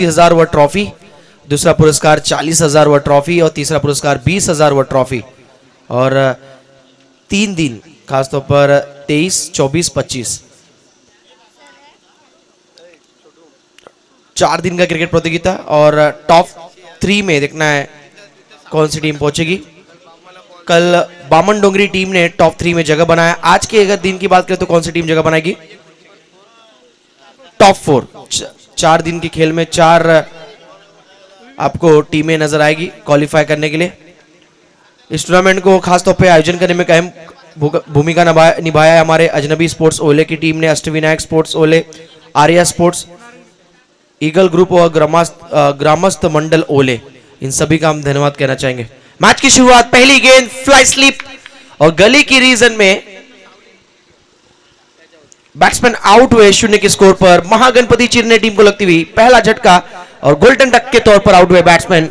30,000 व ट्रॉफी, दूसरा पुरस्कार 40,000 व ट्रॉफी और तीसरा पुरस्कार 20,000 व ट्रॉफी। और 3 दिन खासतौर पर 23, 24, 25 4 दिन का क्रिकेट प्रतियोगिता। और टॉप 3 में देखना है कौन सी टीम पहुंचेगी। कल बामन डोंगरी टीम ने टॉप 3 में जगह बनाया। आज के अगर दिन की बात करें तो कौन सी टीम जगह बनाएगी? टॉप 4। 4 दिन के खेल में 4 आपको टीमें नजर आएगी क्वालिफाई करने के लिए। इस टूर्नामेंट को खासतौर पे आयोजन करने में अहम भूमिका निभाया है हमारे अजनबी स्पोर्ट्स ओले की टीम ने, अष्टविनायक स्पोर्ट्स ओले, आर्या स्पोर्ट्स, ईगल ग्रुप और ग्रामस्थ मंडल ओले, इन सभी का हम धन्यवाद कहना चाहेंगे। मैच की शुरुआत, पहली गेंद फ्लाई स्लिप और गली की रीजन में बैट्समैन आउट हुए 0 के स्कोर पर। महागणपति चिरने टीम को लगती हुई पहला झटका और गोल्डन डक के तौर पर आउट हुए बैट्समैन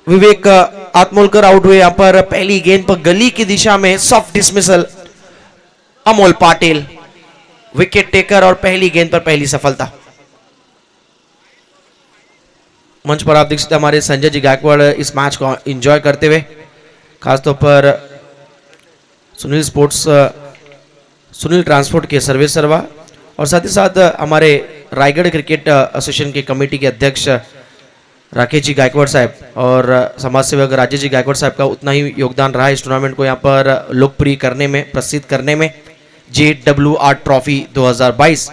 विवेक आत्मोलकर आउट हुए। यहां पर पहली गेंद पर गली की दिशा में soft dismissal Amol Patil wicket taker और पहली गेंद पर पहली सफलता। मंच पर आप देख सकते हैं हमारे संजय जी गायकवाड़ इस मैच को एंजॉय करते हुए, खासतौर पर सुनील ट्रांसपोर्ट के सर्वे सर्वा और साथ ही साथ हमारे रायगढ़ क्रिकेट एसोसिएशन के कमेटी के अध्यक्ष राकेश जी गायकवाड़ साहब और समाज सेवक राजेश जी गायकवाड़ साहब का उतना ही योगदान रहा इस टूर्नामेंट को यहाँ पर लोकप्रिय करने में, प्रसिद्ध करने में। JWR ट्रॉफी 2022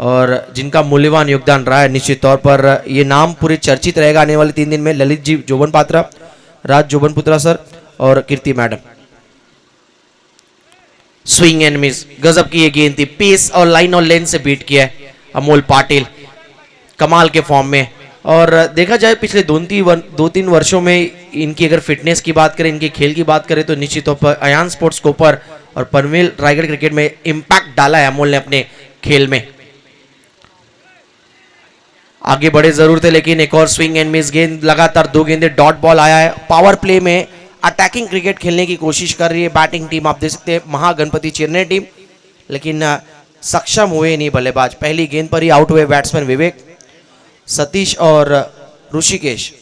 और जिनका मूल्यवान योगदान रहा है, निश्चित तौर पर ये नाम पूरे चर्चित रहेगा आने वाले 3 दिन में। ललित जी जोबन पात्रा, राज जोबन पुत्रा सर और कीर्ति मैडम। स्विंग एंड मिस, गजब की ये गेंद थी, पेस और लाइन और लेंथ से बीट किया है अमोल पाटिल, कमाल के फॉर्म में। और देखा जाए पिछले 2-3 वर्षों में इनकी अगर फिटनेस की बात करें, इनके खेल की बात करें तो निश्चित तौर पर अयान स्पोर्ट्स कोपर और पनवेल रायगढ़ क्रिकेट में इंपैक्ट डाला है अमोल ने अपने खेल में। आगे बढ़े जरूर थे लेकिन एक और स्विंग एंड मिस गेंद, लगातार 2 गेंदे डॉट बॉल आया है। पावर प्ले में अटैकिंग क्रिकेट खेलने की कोशिश कर रही है बैटिंग टीम, आप देख सकते हैं महागणपति चिरने टीम, लेकिन सक्षम हुए नहीं बल्लेबाज। पहली गेंद पर ही आउट हुए बैट्समैन विवेक, सतीश और ऋषिकेश।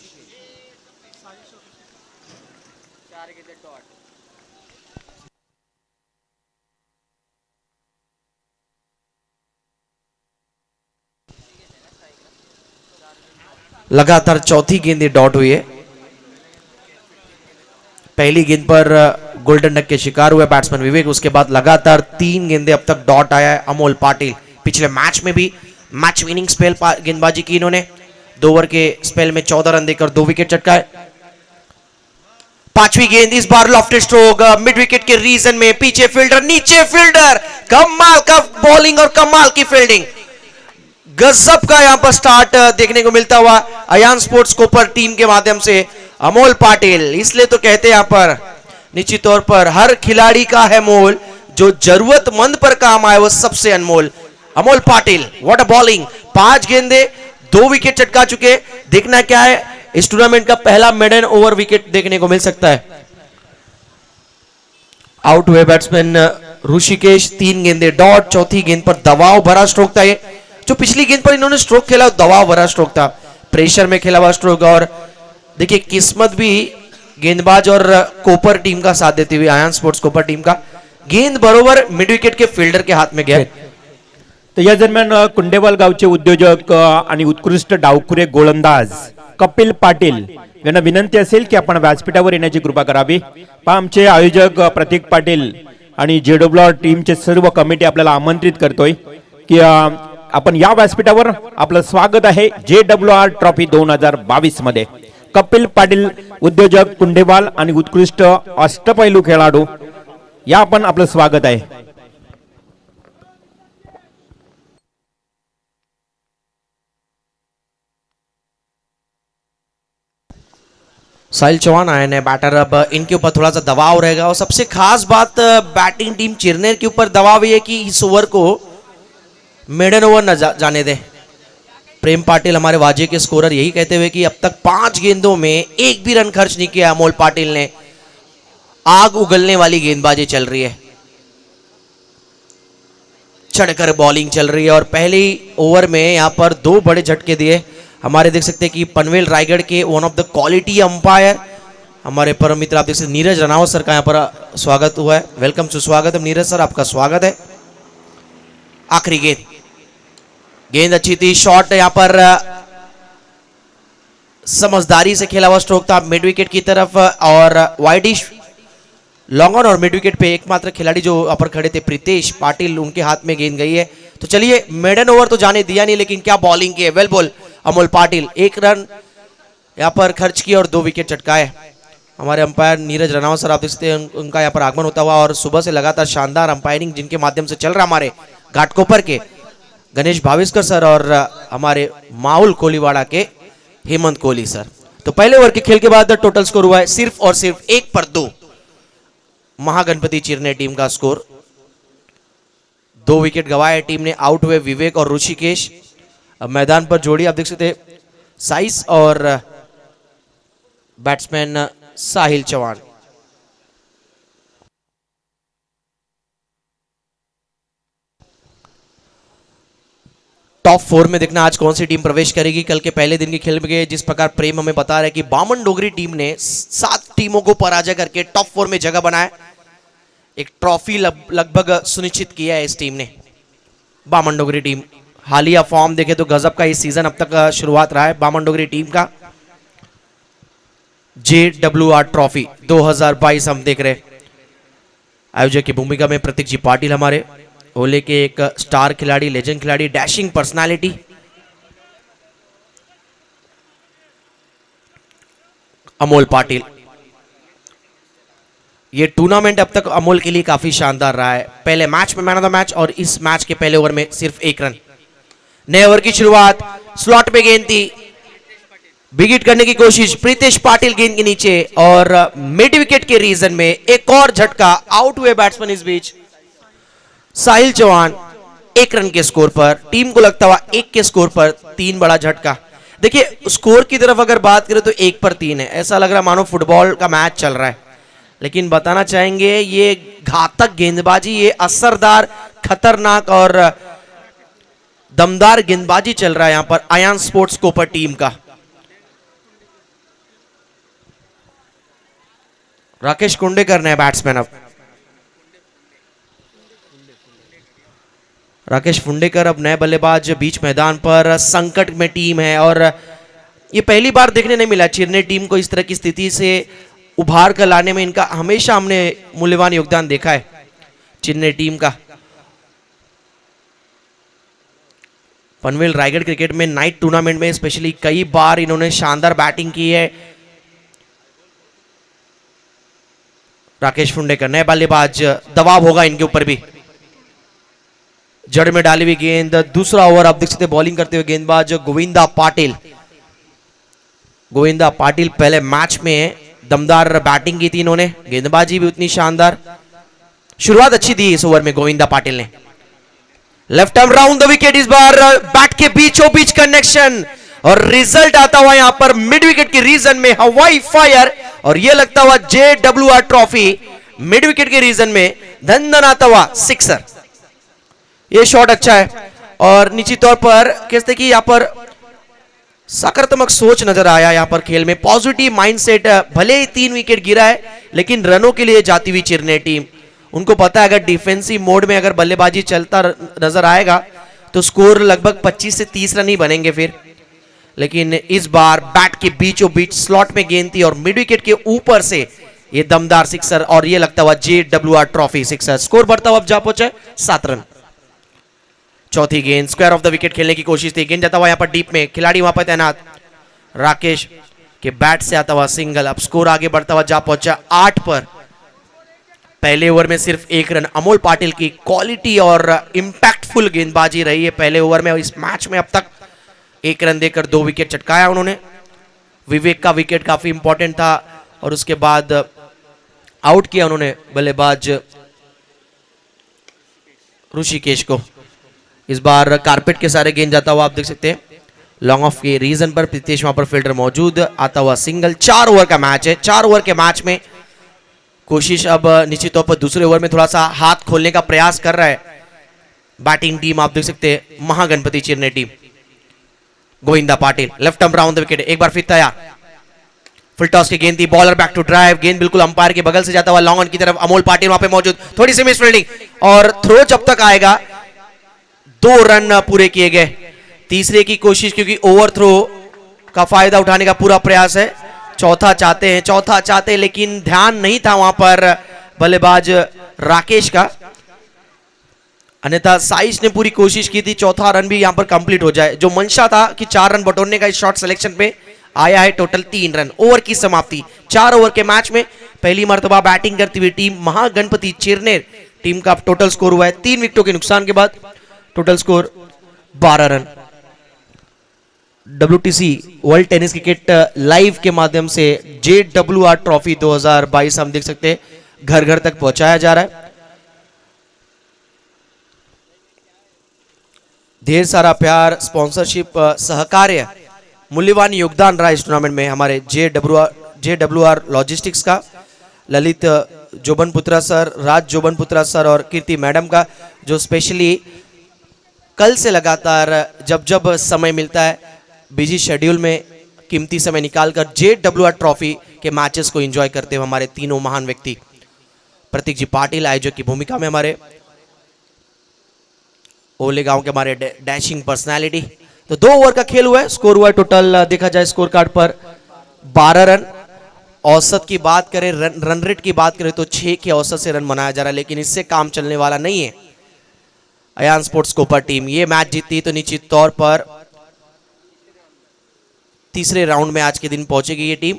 लगातार चौथी गेंद डॉट हुई है। पहली गेंद पर गोल्डन डक के शिकार हुए बैट्समैन विवेक, उसके बाद लगातार 3 गेंदे अब तक डॉट आया है अमोल पाटिल। पिछले मैच में भी मैच विनिंग स्पेल गेंदबाजी की इन्होंने, 2 ओवर के स्पेल में 14 रन देकर 2 विकेट चटकाए। 5वीं गेंद, इस बार लॉफ्टेड स्ट्रोक मिड विकेट के रीजन में, पीछे फील्डर नीचे फील्डर, कमाल का बॉलिंग और कमाल की फील्डिंग, गजब का यहां पर स्टार्ट देखने को मिलता हुआ अयान स्पोर्ट्स कोपर टीम के माध्यम से अमोल पाटिल। इसलिए तो कहते हैं यहां पर निश्चित तौर पर हर खिलाड़ी का है मोल, जो जरूरतमंद पर काम आए वो सबसे अनमोल। Amol Patil, what a bowling, 5 गेंदे 2 विकेट चटका चुके। देखना क्या है, इस टूर्नामेंट का पहला मेडन ओवर विकेट देखने को मिल सकता है। आउट हुए बैट्समैन ऋषिकेश, 3 गेंदे डॉट। चौथी गेंद पर दबाव भरा स्ट्रोक था ये, जो पिछली गेंद पर इन्होंने स्ट्रोक खेला दबाव भरा स्ट्रोक था, प्रेशर में खेला हुआ स्ट्रोक। और देखिए किस्मत भी गेंदबाज और कोपर टीम का साथ देती हुई, आयन स्पोर्ट्स कोपर टीम का, गेंद बरोबर मिड विकेट के फील्डर के हाथ में गया। तर या दरम्यान कुंडेवाल गावचे उद्योजक आणि उत्कृष्ट डावखुरे गोलंदाज कपिल पाटील यांना विनंती असेल की आपण व्यासपीठावर येण्याची कृपा करावी। आमचे आयोजक प्रतीक पाटील आणि JWR टीमचे सर्व कमिटी आपल्याला आमंत्रित करतोय की आपण या व्यासपीठावर आपलं स्वागत आहे JWR ट्रॉफी 2022 मध्ये। कपिल पाटील उद्योजक कुंडेवाल आणि उत्कृष्ट अष्टपैलू खेळाडू, या आपण आपलं स्वागत आहे। साहिल चौहान आए हैं बैटर, अब इनके ऊपर थोड़ा सा दबाव रहेगा। और सबसे खास बात बैटिंग टीम चिरनेर के ऊपर दबाव ये कि इस ओवर को मेडन ओवर न जाने दे। प्रेम पाटिल हमारे वाजे के स्कोरर यही कहते हुए कि अब तक 5 गेंदों में एक भी रन खर्च नहीं किया अमोल पाटिल ने। आग उगलने वाली गेंदबाजी चल रही है। चढ़कर बॉलिंग चल रही है और पहले ओवर में यहाँ पर 2 बड़े झटके दिए हमारे। देख सकते हैं कि पनवेल रायगढ़ के one of the quality umpire हमारे परम मित्र, आप देख सकते नीरज रनावत सर का यहाँ पर स्वागत हुआ है। वेलकम सुस्वागत नीरज सर, आपका स्वागत है। आखिरी गेंद अच्छी थी, शॉट यहाँ पर समझदारी से खेला हुआ स्ट्रोक था मिड विकेट की तरफ और वाइडिश लॉन्ग ऑन और मिड विकेट पे एकमात्र खिलाड़ी जो अपर खड़े थे प्रीतेश पाटिल, उनके हाथ में गेंद गई है। तो चलिए मेडन ओवर तो जाने दिया नहीं, लेकिन क्या बॉलिंग की है। Well ball Amol Patil, 1 run यहाँ पर खर्च किया और 2 विकेट चटकाए। हमारे अंपायर नीरज रनावत सर, आप देखते हैं उनका यहाँ पर आगमन होता हुआ और सुबह से लगातार शानदार अंपायरिंग जिनके माध्यम से चल रहा हमारे घाटकोपर के गणेश भाविस्कर सर और हमारे माहौल कोलीवाड़ा के हेमंत कोहली सर। तो पहले ओवर के खेल के बाद टोटल स्कोर हुआ है सिर्फ और सिर्फ 1 पर 2। महागणपति चिरने टीम का स्कोर, 2 विकेट गवाए टीम ने। आउट हुए विवेक और ऋषिकेश। अब मैदान पर जोड़ी आप देख सकते साइस और बैट्समैन साहिल चौहान। टॉप 4 में देखना आज कौन सी टीम प्रवेश करेगी। कल के पहले दिन के खेल में जिस प्रकार प्रेम हमें बता रहा है कि बामन डोगरी टीम ने 7 टीमों को पराजय करके टॉप 4 में जगह बनाया, एक ट्रॉफी लगभग सुनिश्चित किया है इस टीम ने। बामन डोगरी टीम हालिया फॉर्म देखे तो गजब का इस सीजन अब तक शुरुआत रहा है बामन डोगरी टीम का। JWR ट्रॉफी 2022 हम देख रहे। आयोजक की भूमिका में प्रतीक जी पाटिल, हमारे ओले के एक स्टार खिलाड़ी, लेजेंड खिलाड़ी, डैशिंग पर्सनालिटी। अमोल पाटिल, ये टूर्नामेंट अब तक अमोल के लिए काफी शानदार रहा है। पहले मैच में मैन ऑफ द मैच और इस मैच के पहले ओवर में सिर्फ 1 रन। नए ओवर की शुरुआत, स्लॉट पे गेंद थी, बिग हिट करने की कोशिश, प्रीतेश पाटिल गेंद के नीचे और मिड विकेट के रीजन में एक और झटका। आउट हुए बैट्समैन इस बीच साहिल चौहान। 1 रन के स्कोर पर, टीम को लगता हुआ 1 के स्कोर पर 3 बड़ा झटका। देखिए स्कोर की तरफ अगर बात करें तो 1 पर 3 है, ऐसा लग रहा मानो फुटबॉल का मैच चल रहा है, लेकिन बताना चाहेंगे ये घातक गेंदबाजी, ये असरदार, खतरनाक और दमदार गेंदबाजी चल रहा है यहां पर आयान स्पोर्ट्स कोपर टीम का। राकेश कुंडेकर नए बैट्समैन। अब राकेश फुंडेकर अब नए बल्लेबाज बीच मैदान पर। संकट में टीम है और ये पहली बार देखने नहीं मिला चिरने टीम को इस तरह की स्थिति से उभार कर लाने में। इनका हमेशा हमने मूल्यवान योगदान देखा है चिरने टीम का। पनवेल रायगढ़ क्रिकेट में नाइट टूर्नामेंट में स्पेशली कई बार इन्होंने शानदार बैटिंग की है। राकेश फुंडेकर नए बल्लेबाज, दबाव होगा इनके ऊपर भी। जड़ में डाली हुई गेंद, दूसरा ओवर आप देख सकते बॉलिंग करते हुए गेंदबाज गोविंदा पाटिल। गोविंदा पाटिल पहले मैच में दमदार बैटिंग की थी इन्होंने, गेंदबाजी भी उतनी शानदार। शुरुआत अच्छी दी इस ओवर में गोविंदा पाटिल ने। Left arm round the wicket, इस बार बैट के बीचों बीच कनेक्शन और रिजल्ट आता हुआ यहां पर मिड विकेट के रीजन में हवाई फायर और यह लगता हुआ JWR ट्रॉफी मिड विकेट के रीजन में धन धन आता हुआ सिक्सर। ये शॉट अच्छा है और निश्चित तौर पर कहते कि यहां पर सकारात्मक सोच नजर आया यहां पर खेल में, पॉजिटिव माइंडसेट। भले ही 3 विकेट गिरा है लेकिन रनों के लिए जाती हुई चिरने टीम, उनको पता है अगर डिफेंसिव मोड में अगर बल्लेबाजी चलता नजर आएगा तो स्कोर लगभग 25 से 30 रन ही बनेंगे फिर। लेकिन इस बार बैट के बीचों बीच स्लॉट में गेंद थी और मिड विकेट के ऊपर से ये दमदार सिक्सर और ये लगता हुआ JWR ट्रॉफी सिक्सर। स्कोर बढ़ता हुआ अब जा पहुंचा 7 रन। चौथी गेंद स्क्वायर ऑफ द विकेट खेलने की कोशिश थी, गेंद जाता हुआ यहां पर डीप में, खिलाड़ी वहां पर तैनात, राकेश के बैट से आता हुआ सिंगल। अब स्कोर आगे बढ़ता हुआ जा पहुंचा 8 पर। पहले ओवर में सिर्फ 1 रन। अमोल पाटिल की क्वालिटी और इंपैक्टफुल गेंदबाजी रही है पहले ओवर में। इस मैच में अब तक 1 रन देकर 2 विकेट चटकाया उन्होंने। विवेक का विकेट काफी इंपॉर्टेंट था और उसके बाद आउट किया उन्होंने बल्लेबाज ऋषिकेश को। इस बार कारपेट के सारे गेंद जाता हुआ आप देख सकते हैं लॉन्ग ऑफ के रीजन पर, प्रीतेश वहां पर फील्डर मौजूद, आता हुआ सिंगल। 4 ओवर का मैच है, 4 ओवर के मैच में कोशिश अब निश्चित तौर पर दूसरे ओवर में थोड़ा सा हाथ खोलने का प्रयास कर रहा है बैटिंग टीम आप देख सकते हैं Mahaganpati Chirner team. Govinda Patil left arm round the wicket, एक बार फिर तैयार। फुल टॉस की गेंद थी, बॉलर बैक टू ड्राइव, गेंद बिल्कुल अंपायर के बगल से जाता हुआ लॉन्ग ऑन की तरफ। अमोल पाटिल वहां पे मौजूद, थोड़ी सी मिस फील्डिंग और थ्रो जब तक आएगा 2 रन पूरे किए गए। तीसरे की कोशिश, क्योंकि ओवर थ्रो का फायदा उठाने का पूरा प्रयास है। चौथा चाहते हैं लेकिन ध्यान नहीं था वहां पर बल्लेबाज राकेश का। अन्यथा साइश ने पूरी कोशिश की थी चौथा रन भी यहां पर कंप्लीट हो जाए। जो मंशा था कि 4 रन बटोरने का इस शॉट सिलेक्शन पे आया है। Total 3 run. ओवर की समाप्ति 4 ओवर के मैच में पहली मर्तबा बैटिंग करती हुई टीम महागणपति चिरनेर टीम का टोटल स्कोर हुआ है 3 विकेटों के नुकसान के बाद total score 12 run. WTC world tennis cricket live के माध्यम से JWR ट्रॉफी 2022 हम देख सकते हैं घर घर तक पहुंचाया जा रहा है। ढेर सारा प्यार, स्पॉन्सरशिप, सहकार्य, मूल्यवान योगदान रहा इस टूर्नामेंट में हमारे JWR लॉजिस्टिक्स का, ललित जोबनपुत्रा सर, राज जोबनपुत्रा सर और कीर्ति मैडम का, जो स्पेशली कल से लगातार जब जब समय मिलता है बिजी शेड्यूल में कीमती समय निकालकर JWR ट्रॉफी के मैचेस को एंजॉय करते हुए हमारे तीनों महान व्यक्ति, प्रतीक जी पाटिल आयोजक की भूमिका में, हमारे ओले गांव के हमारे डैशिंग पर्सनालिटी। तो 2 ओवर का खेल हुआ है, स्कोर हुआ है टोटल देखा जाए स्कोर कार्ड पर 12 रन। औसत की बात करें, रन रेट की बात करें तो 6 के औसत से रन बनाया जा रहा है, लेकिन इससे काम चलने वाला नहीं है। अयान स्पोर्ट्स कोपर टीम ये मैच जीतती तो निश्चित तौर पर तीसरे राउंड में आज के दिन पहुंचेगी ये टीम,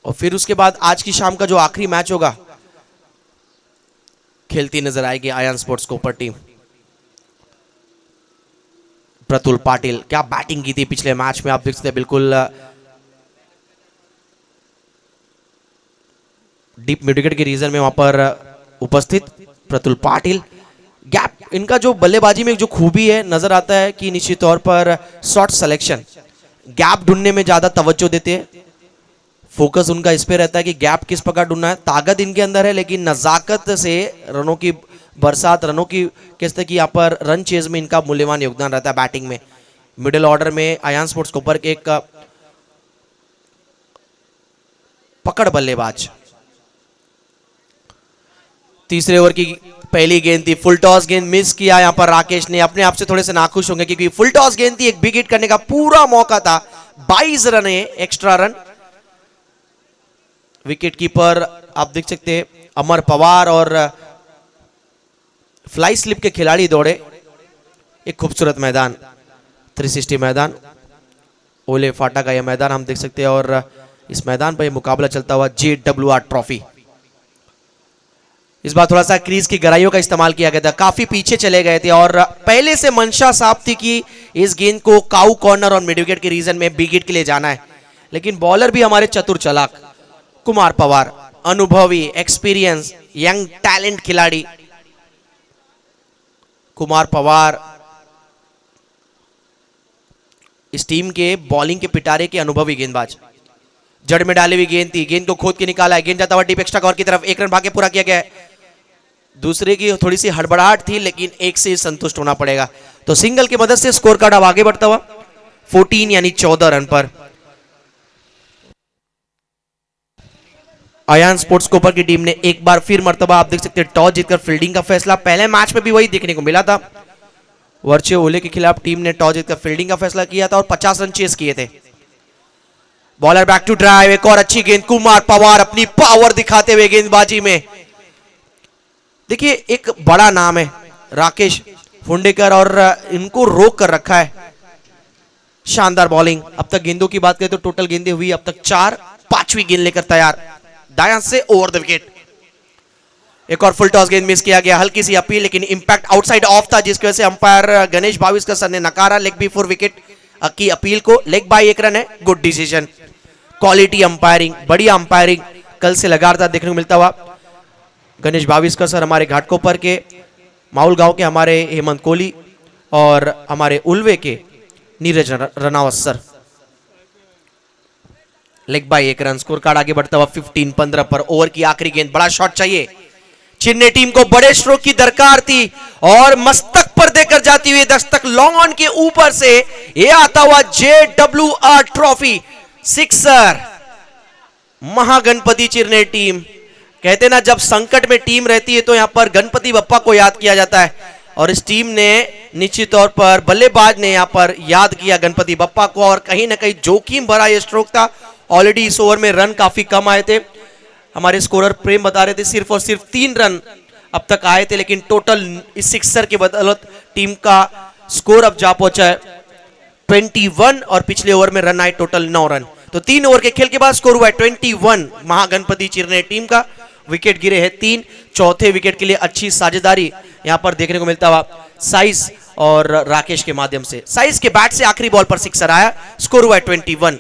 और फिर उसके बाद आज की शाम का जो आखिरी मैच होगा खेलती नजर आएगी अयान स्पोर्ट्स कोपर टीम। प्रतुल पाटिल क्या बैटिंग की थी पिछले मैच में, आप देख सकते हैं बिल्कुल डीप मिड विकेट के रीजन में वहां पर उपस्थित प्रतुल पाटिल। गैप इनका जो बल्लेबाजी में जो खूबी है नजर आता है कि निश्चित तौर पर शॉट सिलेक्शन, गैप ढूंढने में ज्यादा तवज्जो देते हैं। फोकस उनका इस पे रहता है कि गैप किस प्रकार ढूंढना है। ताकत इनके अंदर है लेकिन नजाकत से रनों की बरसात, रनों की किस की यहाँ पर रन चेज में इनका मूल्यवान योगदान रहता है। बैटिंग में मिडिल ऑर्डर में अयान स्पोर्ट्स कोपर के एक पकड़ बल्लेबाज। तीसरे ओवर की पहली गेंद थी, फुल टॉस गेंद मिस किया यहाँ पर राकेश ने। अपने आप से थोड़े से नाखुश होंगे क्योंकि फुल टॉस गेंद थी, एक बिग हिट करने का पूरा मौका था। 22 रन है, एक्स्ट्रा रन। विकेट कीपर आप देख सकते हैं अमर पवार और फ्लाई स्लिप के खिलाड़ी दौड़े। एक खूबसूरत मैदान, 360 मैदान, ओले फाटा का यह मैदान हम देख सकते हैं, और इस मैदान पर यह मुकाबला चलता हुआ JWR ट्रॉफी। इस बार थोड़ा सा क्रीज की गहराइयों का इस्तेमाल किया गया था, काफी पीछे चले गए थे और पहले से मंशा साफ थी कि इस गेंद को काऊ कॉर्नर और मिड विकेट के रीजन में बिग हिट के लिए जाना है। लेकिन बॉलर भी हमारे चतुर चालाक कुमार पवार, अनुभवी, एक्सपीरियंस, यंग टैलेंट खिलाड़ी कुमार पवार इस टीम के बॉलिंग के पिटारे के अनुभवी गेंदबाज। जड़ में डाली हुई गेंद थी, गेंद को खोद के निकाला है, गेंद जाता हुआ डीप एक्स्ट्रा कवर की तरफ, 1 रन भागे पूरा किया गया है। दूसरे की थोड़ी सी हड़बड़ाहट थी लेकिन एक से संतुष्ट होना पड़ेगा। तो सिंगल की मदद से स्कोर कार्ड अब आगे बढ़ता हुआ 14 यानी 14 रन पर। अयान स्पोर्ट्स कोपर की टीम ने एक बार फिर मर्तबा आप देख सकते हैं टॉस जीतकर फील्डिंग का फैसला, पहले मैच में भी वही देखने को मिला था। वर्चे ओले के खिलाफ टीम ने टॉस जीतकर फील्डिंग का फैसला किया था और 50 रन चेस किए थे। बॉलर बैक टू ड्राइव, एक और अच्छी गेंद, कुमार पवार अपनी पावर दिखाते हुए गेंदबाजी में। देखिए एक बड़ा नाम है राकेश फुंडेकर और इनको रोक कर रखा है। शानदार बॉलिंग। अब तक गेंदों की बात करें तो टोटल गेंदें हुई अब तक 4, 5वीं गेंद लेकर तैयार दायां से ओवर द विकेट। एक और फुल टॉस गेंद मिस किया गया, हल्की सी अपील लेकिन इंपैक्ट आउटसाइड ऑफ था जिसकी वजह से अंपायर गणेश भाविस्कर सर ने नकारा लेग बिफोर विकेट की अपील को। लेग बाय 1 रन है, गुड डिसीजन, क्वालिटी अंपायरिंग, बढ़िया अंपायरिंग कल से लगातार देखने को मिलता हुआ। गणेश भाविस्कर सर हमारे घाटकोपर के, माउल गांव के हमारे हेमंत कोहली और हमारे उल्वे के Neeraj Ranawat sir. Leg bye 1 run, score card आगे बढ़ता हुआ 15-15 पर। ओवर की आखिरी गेंद, बड़ा शॉट चाहिए, चेन्नई टीम को बड़े स्ट्रोक की दरकार थी और मस्तक पर देकर जाती हुई दस्तक लॉन्ग ऑन के ऊपर से ये आता हुआ JWR trophy sixer. Mahaganapati Chennai team, कहते ना जब संकट में टीम रहती है तो यहां पर गणपति बप्पा को याद किया जाता है और इस टीम ने निश्चित तौर पर बल्लेबाज ने यहां पर याद किया गणपति बप्पा को और कहीं ना कहीं जोखिम भरा यह स्ट्रोक था। ऑलरेडी इस ओवर में रन काफी कम आए थे, हमारे स्कोरर प्रेम बता रहे थे सिर्फ और सिर्फ 3 रन अब तक आए थे, लेकिन टोटल इस सिक्सर के बदौलत टीम का स्कोर अब जा पहुंचा है 21 और पिछले ओवर में रन आए टोटल 9 रन। तो 3 ओवर के खेल के बाद स्कोर हुआ है 21 महागणपति चेन्नई टीम का। विकेट गिरे हैं 3, चौथे विकेट के लिए अच्छी साझेदारी यहां पर देखने को मिलता हुआ साइज और राकेश के माध्यम से। साइज के बैट से आखिरी बॉल पर सिक्सर आया, स्कोर हुआ है 21।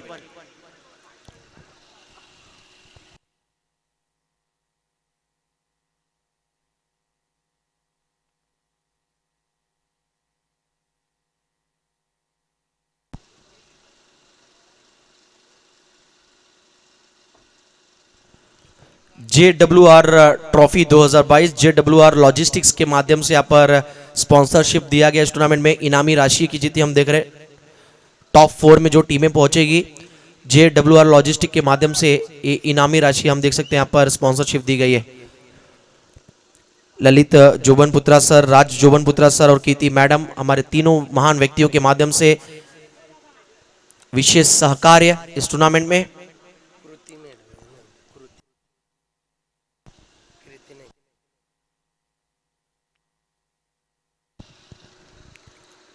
JWR ट्रॉफी 2022 JWR लॉजिस्टिक्स के माध्यम से यहाँ पर स्पॉन्सरशिप दिया गया इस टूर्नामेंट में। इनामी राशि की जीती हम देख रहे हैं, टॉप 4 में जो टीमें पहुंचेगी JWR लॉजिस्टिक के माध्यम से इनामी राशि हम देख सकते हैं यहाँ पर स्पॉन्सरशिप दी गई है। ललित जोबनपुत्रा सर, राज जोबनपुत्रा सर और कीर्ति मैडम, हमारे तीनों महान व्यक्तियों के माध्यम से विशेष सहकार्य इस टूर्नामेंट में।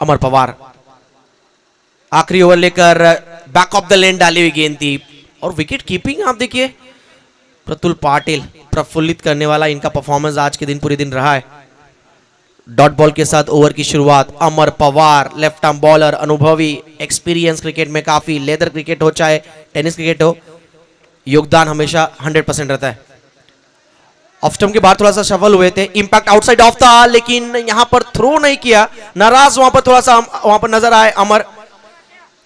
अमर पवार आखिरी ओवर लेकर बैक ऑफ द लेन डाली हुई गेंद थी और विकेट कीपिंग आप देखिए प्रतुल पाटिल प्रफुल्लित करने वाला इनका परफॉर्मेंस आज के दिन पूरे दिन रहा है। डॉट बॉल के साथ ओवर की शुरुआत अमर पवार, लेफ्ट आर्म बॉलर, अनुभवी, एक्सपीरियंस क्रिकेट में काफी, लेदर क्रिकेट हो चाहे टेनिस क्रिकेट हो, योगदान हमेशा 100% रहता है। ऑफ स्टंप के बाहर थोड़ा सा सफल हुए थे, इंपैक्ट आउटसाइड ऑफ था लेकिन यहां पर थ्रो नहीं किया। नाराज वहां पर थोड़ा सा वहां पर नजर आए अमर,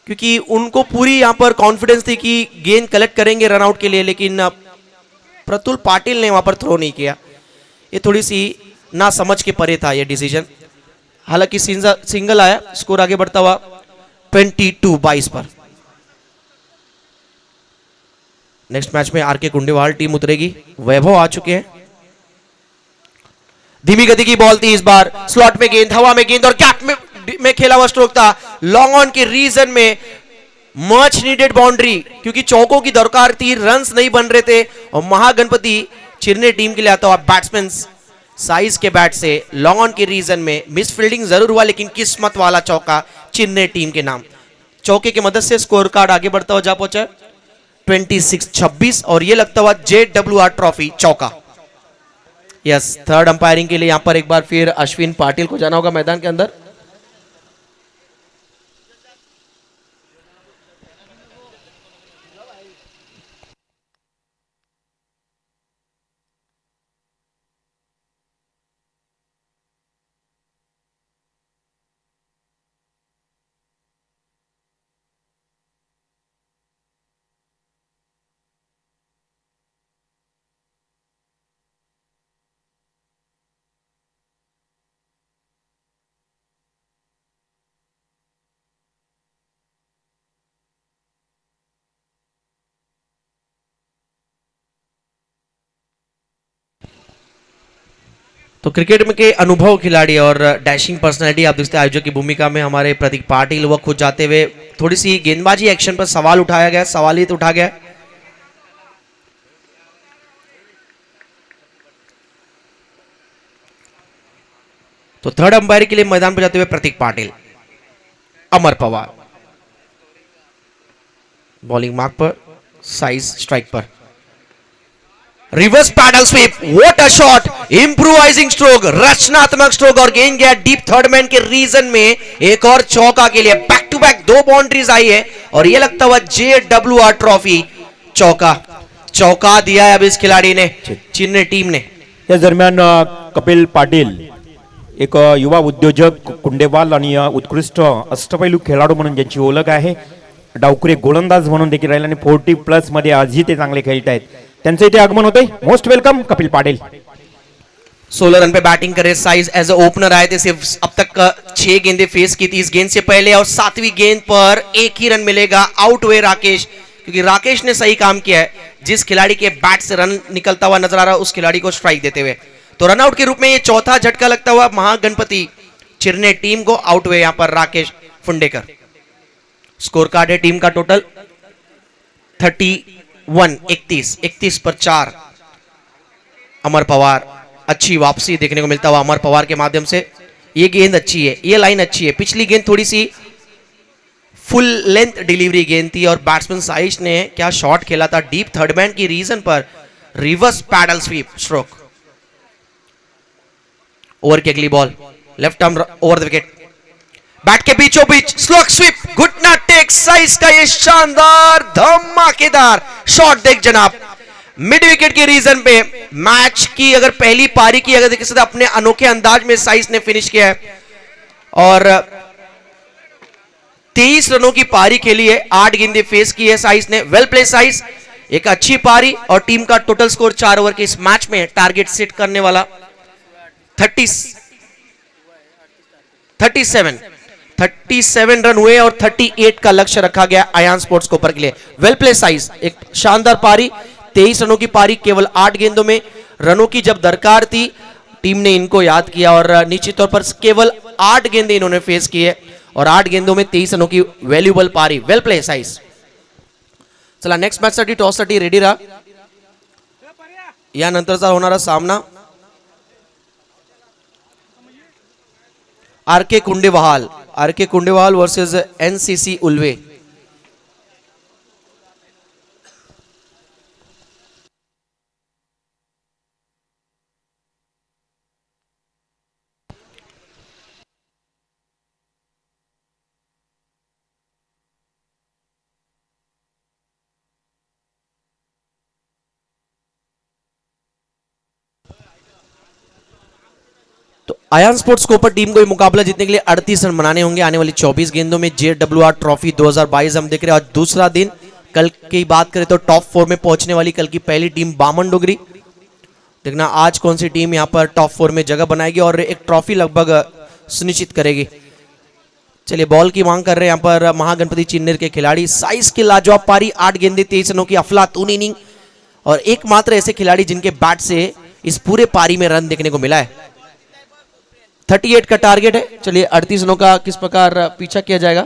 क्योंकि उनको पूरी यहां पर कॉन्फिडेंस थी कि गेंद कलेक्ट करेंगे रन आउट के लिए, लेकिन प्रतुल पाटिल ने वहां पर थ्रो नहीं किया। ये थोड़ी सी ना समझ के परे था ये डिसीजन। हालांकि सिंगल आया, स्कोर आगे बढ़ता हुआ 22-22 पर। नेक्स्ट मैच में आरके कुंडेवाल टीम उतरेगी, वैभव आ चुके हैं। धीमी गति की बॉल थी इस बार, स्लॉट में गेंद, हवा में गेंद और गैप में खेला हुआ स्ट्रोक था। लॉन्ग ऑन के रीजन में मच नीडेड बाउंड्री, क्योंकि चौकों की दरकार थी, रन्स नहीं बन रहे थे और महागणपति चेन्नई टीम के लिए आता हुआ बैट्समैन साइज के बैट से लॉन्ग ऑन के रीजन में मिस फील्डिंग जरूर हुआ, लेकिन किस्मत वाला चौका चेन्नई टीम के नाम। चौके की मदद से स्कोर कार्ड आगे बढ़ता हुआ जा पहुंचा 26-26 और ये लगता हुआ JWR ट्रॉफी चौका। यस, थर्ड अंपायरिंग के लिए यहां पर एक बार फिर अश्विन पाटिल को जाना होगा मैदान के अंदर। तो क्रिकेट में के अनुभव खिलाड़ी और डैशिंग पर्सनैलिटी आप देखते हैं आयोजक की भूमिका में हमारे प्रतीक पाटिल वो खुद जाते हुए थोड़ी सी गेंदबाजी एक्शन पर सवाल उठाया गया, सवालियत उठा गया। तो थर्ड अंपायर के लिए मैदान पर जाते हुए प्रतीक पाटिल। अमर पवार बॉलिंग मार्क पर, साइज स्ट्राइक पर, reverse paddle sweep, what a shot, improvising stroke, रचनात्मक स्ट्रोक और गेंद गया डीप थर्ड मैन के रीजन में एक और चौका के लिए। बैक टू बैक 2 बाउंड्रीज आई है और ये लगता हुआ JWR ट्रॉफी चौका। चौका दिया है अब इस खिलाड़ी ने, चेन्नई टीम ने। या दरम्यान कपिल पाटील एक युवा उद्योजक, कुंडेवाल आणि उत्कृष्ट अष्टपैलू खेळाडू म्हणून ज्यांची ओळख आहे, डावखुरे गोलंदाज म्हणून देखील राहिले आणि 40+ मध्ये आजही ते चांगले खेळत आहेत, त्यांचं इथे आगमन होते। Most welcome Kapil Patil. 16 run पे बैटिंग करे साइज, एज ए ओपनर आए थे, सिर्फ अब तक 6 गेंदें फेस की थी इस गेंद से पहले, और 7वीं गेंद पर एक ही रन मिलेगा, आउट हुए राकेश, क्योंकि राकेश ने सही काम किया है, जिस खिलाड़ी के बैट से रन निकलता हुआ नजर आ रहा है उस खिलाड़ी को स्ट्राइक देते हुए। तो रनआउट के रूप में ये चौथा झटका लगता हुआ महागणपति चिरने टीम को, आउट हुए यहां पर राकेश फुंडेकर। स्कोर कार्ड है टीम का टोटल 31, 31 पर 4। अमर पवार, अच्छी वापसी देखने को मिलता हुआ अमर पवार के माध्यम से। ये गेंद अच्छी है, ये लाइन अच्छी है, पिछली गेंद थोड़ी सी फुल लेंथ डिलीवरी गेंद थी और बैट्समैन साइश ने क्या शॉट खेला था डीप थर्ड बैंड की रीजन पर, reverse paddle sweep stroke. Over की अगली ball, left arm over the wicket, bat के बीचों बीच स्लोक स्वीप, घुटना टेक साइज का ये शानदार धमाकेदार शॉट देख जनाब, मिड विकेट की रीजन पे। मैच की अगर पहली पारी की अगर देखिए अपने अनोखे अंदाज में साइज ने फिनिश किया है और 23 रनों की पारी खेली है, 8 गेंदें फेस की है साइज ने। वेल प्ले साइज, एक अच्छी पारी और टीम का टोटल स्कोर 4 ओवर के इस मैच में टारगेट सेट करने वाला 37 रन हुए और 38 का लक्ष्य रखा गया आयान स्पोर्ट्स कोपर के लिए। वेल प्ले साइज, एक शानदार पारी, 23 रनों की पारी केवल 8 गेंदों में। रनों की जब दरकार थी टीम ने इनको याद किया और निश्चित तौर पर केवल 8 गेंदें इन्होंने फेस की है और 8 गेंदों में 23 रनों की वैल्यूबल पारी। Well play size. चला नेक्स्ट मॅच साठी टॉस साठी रेडी राहा, यानंतरचा होणारा सामना आरके कुंडेवाल वर्सेस एनसीसी उल्वे। तो आयान स्पोर्ट्स कोपर टीम को ये मुकाबला जीतने के लिए 38 रन बनाने होंगे आने वाली 24 गेंदों में। जेडब्ल्यूआर ट्रॉफी 2022 हम देख रहे हैं और दूसरा दिन। कल की बात करें तो टॉप 4 में पहुंचने वाली कल की पहली टीम बामन डोगरी। देखना आज कौन सी टीम यहां पर टॉप 4 में जगह बनाएगी और एक ट्रॉफी लगभग सुनिश्चित करेगी। चलिए बॉल की मांग कर रहे हैं यहां पर महागणपति चिन्नेर के खिलाड़ी। साइज की लाजवाब पारी, 8 गेंदें 23 रनों की अफलातून इनिंग और एकमात्र ऐसे खिलाड़ी जिनके बैट से इस पूरे पारी में रन देखने को मिला है। 38 का टारगेट है। चलिए 38 रनों का किस प्रकार पीछा किया जाएगा।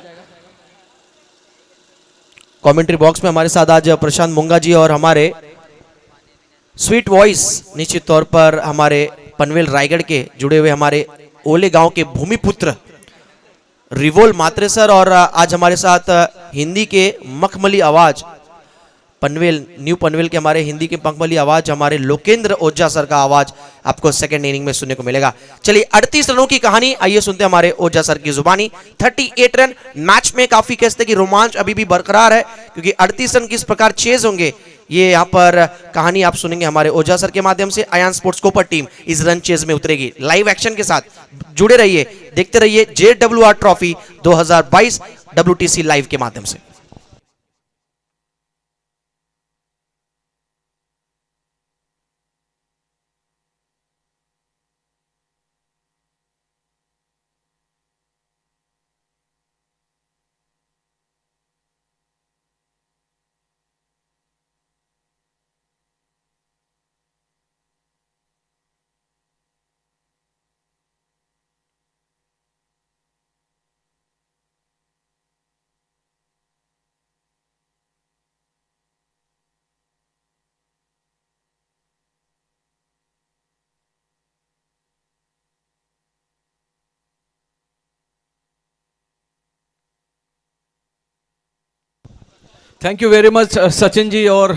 कमेंट्री बॉक्स में हमारे साथ आज प्रशांत मुंगा जी और हमारे स्वीट वॉइस निश्चित तौर पर हमारे पनवेल रायगढ़ के जुड़े हुए हमारे ओले गांव के भूमिपुत्र रिवोल मात्रे सर और आज हमारे साथ हिंदी के मखमली आवाज पनवेल न्यू पनवेल के हमारे हिंदी के मखमली आवाज हमारे लोकेंद्र ओझा सर का आवाज आपको सेकंड इनिंग में सुनने को मिलेगा। चलिए 38 रनों की कहानी आइए सुनते हैं हमारे ओझा सर की जुबानी। 38 रन मैच में काफी कहते हैं कि रोमांच अभी भी बरकरार है क्योंकि 38 रन किस प्रकार चेज होंगे ये यहाँ पर कहानी आप सुनेंगे हमारे ओझा सर के माध्यम से। आयान स्पोर्ट्स कोपर टीम इस रन चेज में उतरेगी। लाइव एक्शन के साथ जुड़े रहिए, देखते रहिए जेडब्ल्यूआर ट्रॉफी 2022 WTC लाइव के माध्यम से। Thank you very much Sachin ji. और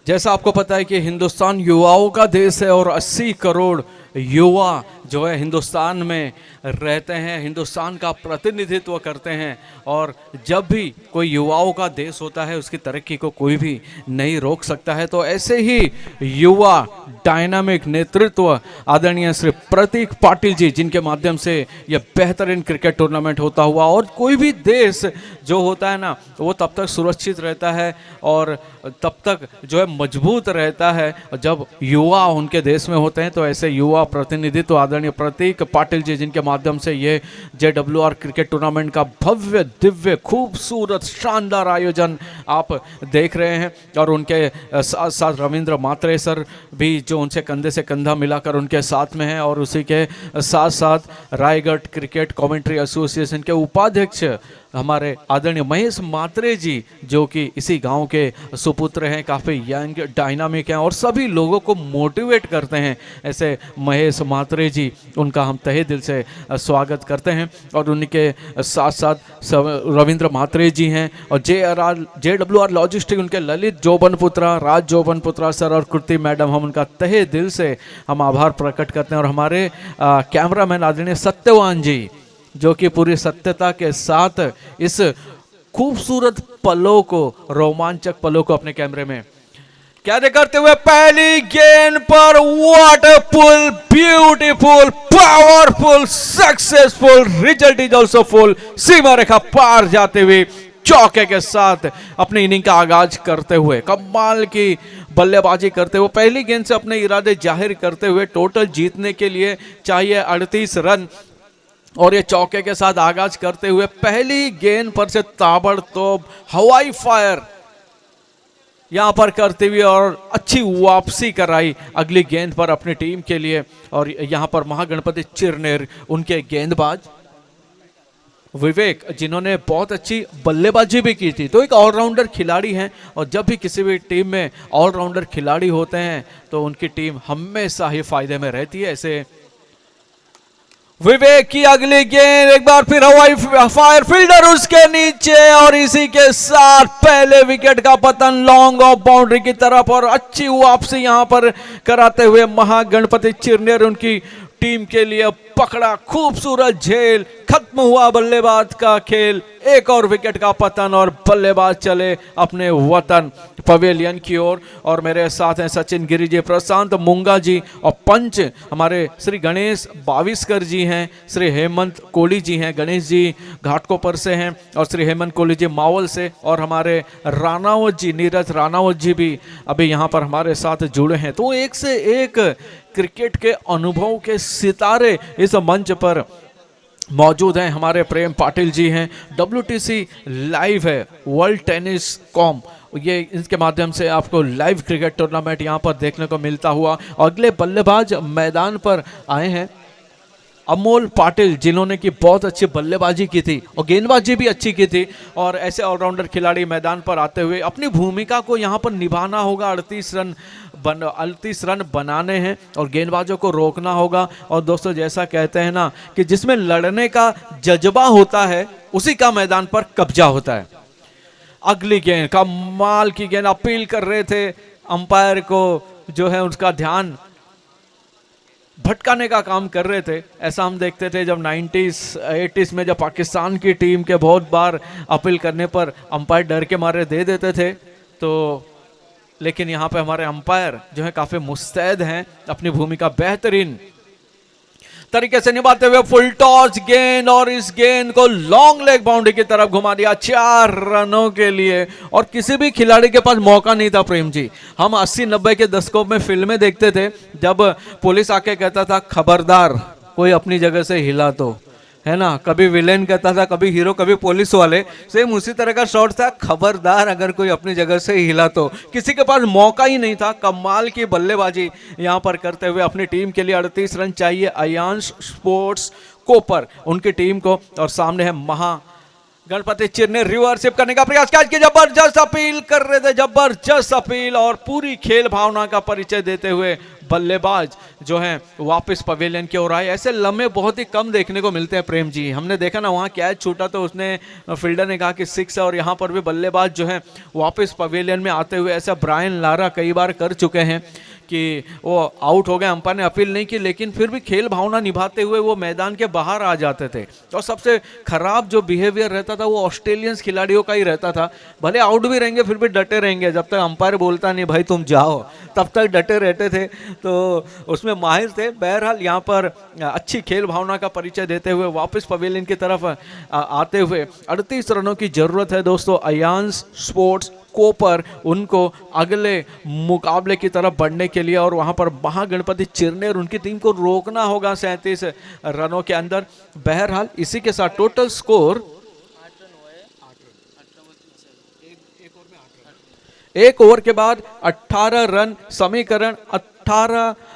जैसा आपको पता है कि हिंदुस्तान युवाओं का देश है और 80 करोड़ युवा जो है हिंदुस्तान में रहते हैं, हिंदुस्तान का प्रतिनिधित्व करते हैं और जब भी कोई युवाओं का देश होता है उसकी तरक्की को कोई भी नहीं रोक सकता है। तो ऐसे ही युवा डायनामिक नेतृत्व आदरणीय श्री प्रतीक पाटिल जी जिनके माध्यम से यह बेहतरीन क्रिकेट टूर्नामेंट होता हुआ और कोई भी देश जो होता है ना वो तब तक सुरक्षित रहता है और तब तक जो है मजबूत रहता है जब युवा उनके देश में होते हैं। तो ऐसे युवा प्रतिनिधित्व आदरणीय प्रतीक पाटिल जी, जिनके माध्यम से ये JWR क्रिकेट टूर्नामेंट का भव्य दिव्य खूबसूरत शानदार आयोजन आप देख रहे हैं। और उनके साथ साथ रविंद्र मात्रे सर भी, जो उनसे कंधे से कंधा मिलाकर उनके साथ में हैं, और उसी के साथ साथ रायगढ़ क्रिकेट कमेंट्री एसोसिएशन के उपाध्यक्ष हमारे आदरणीय महेश मात्रे जी, जो कि इसी गांव के सुपुत्र हैं, काफ़ी यंग डायनामिक हैं और सभी लोगों को मोटिवेट करते हैं। ऐसे महेश मात्रे जी, उनका हम तहे दिल से स्वागत करते हैं। और उनके साथ साथ रविंद्र मात्रे जी हैं, और JWR लॉजिस्टिक उनके ललित जोबनपुत्रा, राज जोबनपुत्रा सर और कृति मैडम, हम उनका तहे दिल से हम आभार प्रकट करते हैं। और हमारे कैमरामैन आदरणीय सत्यवान जी, जो कि पूरी सत्यता के साथ इस खूबसूरत पलों को, रोमांचक पलों को अपने कैमरे में कैद करते हुए पहली गेंद पर what a pull, beautiful, powerful, successful, result is also full, सीमा रेखा पार जाते हुए चौके के साथ अपनी इनिंग का आगाज करते हुए, कमाल की बल्लेबाजी करते हुए, पहली गेंद से अपने इरादे जाहिर करते हुए, टोटल जीतने के लिए चाहिए 38 रन, और ये चौके के साथ आगाज करते हुए पहली गेंद पर से ताबड़तोड़ हवाई फायर यहां पर करते हुए और अच्छी वापसी कराई अगली गेंद पर अपनी टीम के लिए। और यहां पर महागणपति चिरनेर, उनके गेंदबाज विवेक, जिन्होंने बहुत अच्छी बल्लेबाजी भी की थी, तो एक ऑलराउंडर खिलाड़ी हैं। और जब भी किसी भी टीम में ऑलराउंडर खिलाड़ी होते हैं तो उनकी टीम हमेशा ही फायदे में रहती है। ऐसे विवेक की अगली गेंद, एक बार फिर हवाई फायर, फील्डर उसके नीचे, और इसी के साथ पहले विकेट का पतन लॉन्ग ऑफ बाउंड्री की तरफ, और अच्छी वापसी यहां पर कराते हुए महागणपति चिरनेर उनकी टीम के लिए पकड़ा खूबसूरत झेल, खत्म हुआ बल्लेबाज का खेल, एक और विकेट का पतन और बल्लेबाज चले अपने वतन पवेलियन की ओर। और मेरे साथ हैं सचिन गिरी जी, प्रशांत मुंगा जी, और पंच हमारे श्री गणेश बाविस्कर जी हैं, श्री हेमंत कोहली जी हैं, गणेश जी घाटकोपर से हैं, और श्री हेमंत कोहली जी मावल से, और हमारे रानावत जी, नीरज रानावत जी भी अभी यहाँ पर हमारे साथ जुड़े हैं। तो एक से एक क्रिकेट के अनुभव के सितारे इस मंच पर मौजूद हैं। हमारे प्रेम पाटिल जी हैं, WTC लाइव है, वर्ल्ड टेनिस कॉम, ये इसके माध्यम से आपको लाइव क्रिकेट टूर्नामेंट यहाँ पर देखने को मिलता हुआ। अगले बल्लेबाज मैदान पर आए हैं अमोल पाटिल, जिन्होंने की बहुत अच्छी बल्लेबाजी की थी और गेंदबाजी भी अच्छी की थी। और ऐसे ऑलराउंडर खिलाड़ी मैदान पर आते हुए अपनी भूमिका को यहाँ पर निभाना होगा। 38 रन बनाने हैं और गेंदबाजों को रोकना होगा। और दोस्तों, जैसा कहते हैं ना कि जिसमें लड़ने का जज्बा होता है उसी का मैदान पर कब्जा होता है। अगली गेंद, कमाल की गेंद, अपील कर रहे थे अंपायर को, जो है उसका ध्यान भटकाने का काम कर रहे थे। ऐसा हम देखते थे जब 90s 80s में जब पाकिस्तान की टीम के बहुत बार अपील करने पर अंपायर डर के मारे दे देते थे। तो लेकिन यहाँ पे हमारे अंपायर जो है काफ़ी मुस्तैद हैं, अपनी भूमिका बेहतरीन तरीके से निभाते हुए फुल टॉस गेंद, और इस गेंद को लॉन्ग लेग बाउंड्री की तरफ घुमा दिया 4 रनों के लिए। और किसी भी खिलाड़ी के पास मौका नहीं था प्रेम जी। हम 80-90 के दशकों में फिल्में देखते थे, जब पुलिस आके कहता था खबरदार कोई अपनी जगह से हिला तो, है ना, कभी विलेन कहता था, कभी हीरो, कभी पुलिस वाले, सेम उसी तरह का शॉट था, खबरदार अगर कोई अपनी जगह से हिला तो। किसी के पास मौका ही नहीं था। कमाल की बल्लेबाजी यहाँ पर करते हुए अपनी टीम के लिए 38 रन चाहिए अयांश स्पोर्ट्स कोपर उनकी टीम को। और सामने है गणपति चिरनेर, रिवर्सिप करने का प्रयास किया कि जबरदस्त अपील कर रहे थे, जबरदस्त अपील, और पूरी खेल भावना का परिचय देते हुए बल्लेबाज जो हैं वापस पवेलियन की ओर आए। ऐसे लम्हे बहुत ही कम देखने को मिलते हैं प्रेम जी। हमने देखा ना, वहाँ कैच छूटा तो उसने फील्डर ने कहा कि 6 है, और यहाँ पर भी बल्लेबाज जो है वापस पवेलियन में आते हुए, ऐसा ब्रायन लारा कई बार कर चुके हैं कि वो आउट हो गए, अंपायर ने अपील नहीं की, लेकिन फिर भी खेल भावना निभाते हुए वो मैदान के बाहर आ जाते थे। और सबसे खराब जो बिहेवियर रहता था वो ऑस्ट्रेलियंस खिलाड़ियों का ही रहता था। भले आउट भी रहेंगे फिर भी डटे रहेंगे, जब तक अंपायर बोलता नहीं भाई तुम जाओ, तब तक डटे रहते थे। तो उसमें माहिर थे। बहरहाल यहाँ पर अच्छी खेल भावना का परिचय देते हुए वापस पवेलियन की तरफ आते हुए 38 रनों की जरूरत है दोस्तों अयांश स्पोर्ट्स कोपर उनको अगले मुकाबले की तरफ बढ़ने के लिए और वहां पर महागणपति चिरनेर उनकी टीम को रोकना होगा 37 रनों के अंदर। बहरहाल इसी के साथ टोटल स्कोर 1 ओवर के बाद 18 रन, समीकरण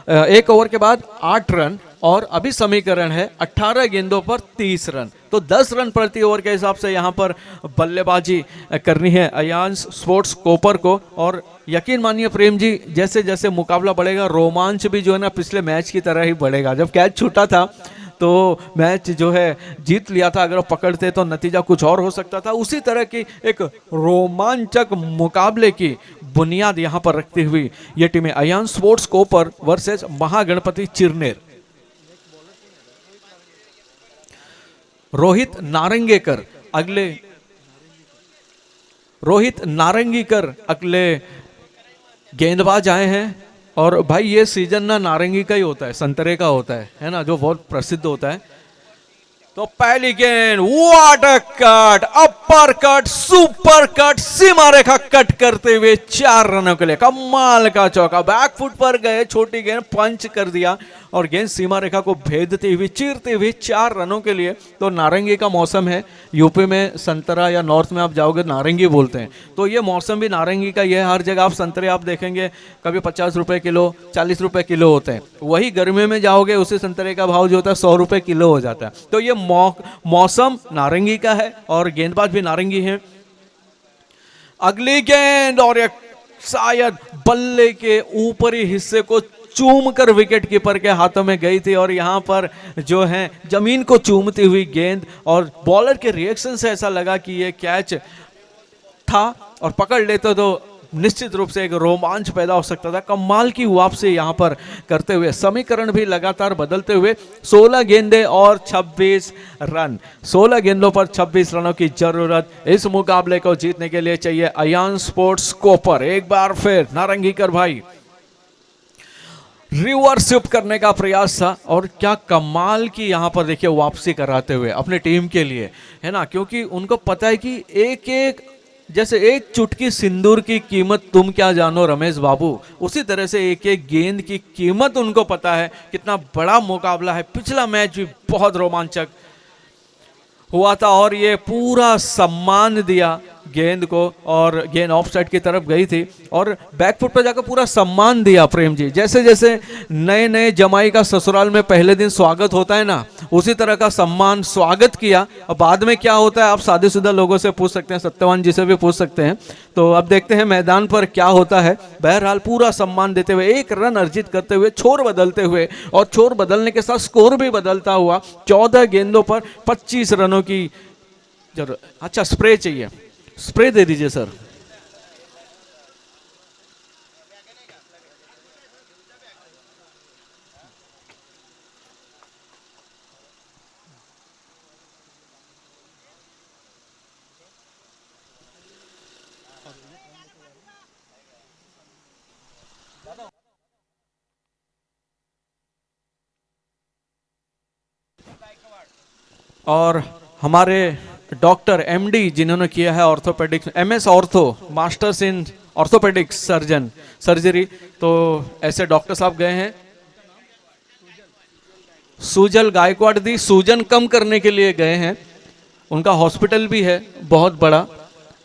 1 ओवर के बाद 8 रन और अभी समीकरण है 18 गेंदों पर 30 रन। तो 10 रन प्रति ओवर के हिसाब से यहाँ पर बल्लेबाजी करनी है अयान्स स्पोर्ट्स कोपर को। और यकीन मानिए प्रेम जी, जैसे जैसे मुकाबला बढ़ेगा रोमांच भी जो है ना पिछले मैच की तरह ही बढ़ेगा। जब कैच छूटा था तो मैच जो है जीत लिया था, अगर वो पकड़ते तो नतीजा कुछ और हो सकता था। उसी तरह की एक रोमांचक मुकाबले की बुनियाद यहाँ पर रखती हुई ये टीमें अयान्स स्पोर्ट्स कोपर वर्सेस महागणपति चिरनेर। रोहित नारंगीकर अगले गेंदबाज आए हैं। और भाई ये सीजन ना नारंगी का ही होता है, संतरे का होता है ना, जो बहुत प्रसिद्ध होता है। तो पहली गेंद, what a cut, upper cut, super cut, Seema Rekha cut करते हुए 4 रनों के लिए कमाल का चौका। बैक फुट पर गए, छोटी गेंद पंच कर दिया और गेंद सीमा रेखा को भेदती हुई, चीरते हुए 4 रनों के लिए। तो नारंगी का मौसम है, यूपी में संतरा या नॉर्थ में आप जाओगे नारंगी बोलते हैं, तो ये मौसम भी नारंगी का ये है। हर जगह आप संतरे आप देखेंगे कभी 50 रुपए किलो, 40 रुपए किलो होते हैं। वही गर्मी में जाओगे उसी संतरे का भाव जो होता है 100 रुपए किलो हो जाता है। तो ये मौसम नारंगी का है और गेंदबाज भी नारंगी है। अगली गेंद और एक शायद बल्ले के ऊपरी हिस्से को चूम कर विकेट कीपर के हाथों में गई थी और यहां पर जो है जमीन को चूमती हुई गेंद और बॉलर के रिएक्शन से ऐसा लगा कि ये कैच था और पकड़ लेते तो निश्चित रूप से एक रोमांच पैदा हो सकता था। कमाल की वापसी यहां पर करते हुए समीकरण भी लगातार बदलते हुए 16 गेंदें और 26 रन, 16 गेंदों पर 26 रनों की जरूरत इस मुकाबले को जीतने के लिए चाहिए अयान्स स्पोर्ट्स कोपर। एक बार फिर नारंगीकर भाई रिवर्स स्विप करने का प्रयास था और क्या कमाल की यहां पर देखिए वापसी कराते हुए अपनी टीम के लिए, है ना, क्योंकि उनको पता है कि एक एक जैसे एक चुटकी सिंदूर की कीमत तुम क्या जानो रमेश बाबू, उसी तरह से एक एक गेंद की कीमत उनको पता है। कितना बड़ा मुकाबला है, पिछला मैच भी बहुत रोमांचक हुआ था और ये पूरा सम्मान दिया गेंद को और गेंद ऑफ साइड की तरफ गई थी और बैकफुट पर जाकर पूरा सम्मान दिया प्रेम जी। जैसे जैसे नए नए जमाई का ससुराल में पहले दिन स्वागत होता है ना, उसी तरह का सम्मान स्वागत किया। और बाद में क्या होता है आप शादीशुदा लोगों से पूछ सकते हैं, सत्यवान जी से भी पूछ सकते हैं। तो अब देखते हैं मैदान पर क्या होता है। बहरहाल पूरा सम्मान देते हुए 1 रन अर्जित करते हुए, छोर बदलते हुए और छोर बदलने के साथ स्कोर भी बदलता हुआ 14 गेंदों पर 25 रनों की जरूरत। अच्छा स्प्रे चाहिए, स्प्रे दे दीजिए सर। और हमारे डॉक्टर एमडी जिन्होंने किया है orthopaedics, MS ortho, masters in orthopaedics surgery, तो ऐसे डॉक्टर साहब गए हैं। सुजल गायकवाड़ दी सूजन कम करने के लिए गए हैं। उनका हॉस्पिटल भी है बहुत बड़ा,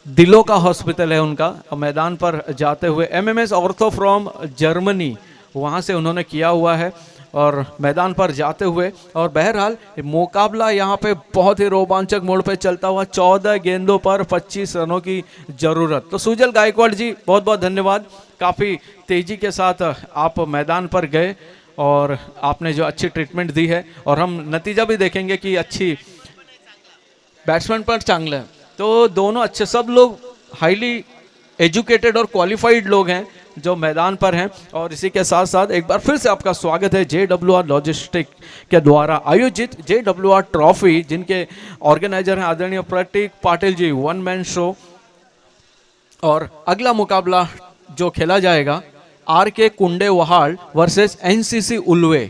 दिलों का हॉस्पिटल है उनका। मैदान पर जाते हुए एमएमएस ऑर्थो फ्रॉम जर्मनी, वहाँ से उन्होंने किया हुआ है और मैदान पर जाते हुए और बहरहाल मुकाबला यहाँ पे बहुत ही रोमांचक मोड़ पे चलता हुआ 14 गेंदों पर 25 रनों की ज़रूरत। तो सुजल गायकवाड़ जी बहुत बहुत धन्यवाद, काफ़ी तेज़ी के साथ आप मैदान पर गए और आपने जो अच्छी ट्रीटमेंट दी है और हम नतीजा भी देखेंगे कि अच्छी बैट्समैन पर चांगला है। तो दोनों अच्छे, सब लोग हाईली एजुकेटेड और क्वालिफाइड लोग हैं जो मैदान पर हैं। और इसी के साथ साथ एक बार फिर से आपका स्वागत है JWR लॉजिस्टिक के द्वारा आयोजित JWR ट्रॉफी, जिनके ऑर्गेनाइजर हैं आदरणीय प्रतीक पाटिल जी, 1 मैन शो। और अगला मुकाबला जो खेला जाएगा RK कुंडेवहाल वर्सेस NCC उल्वे।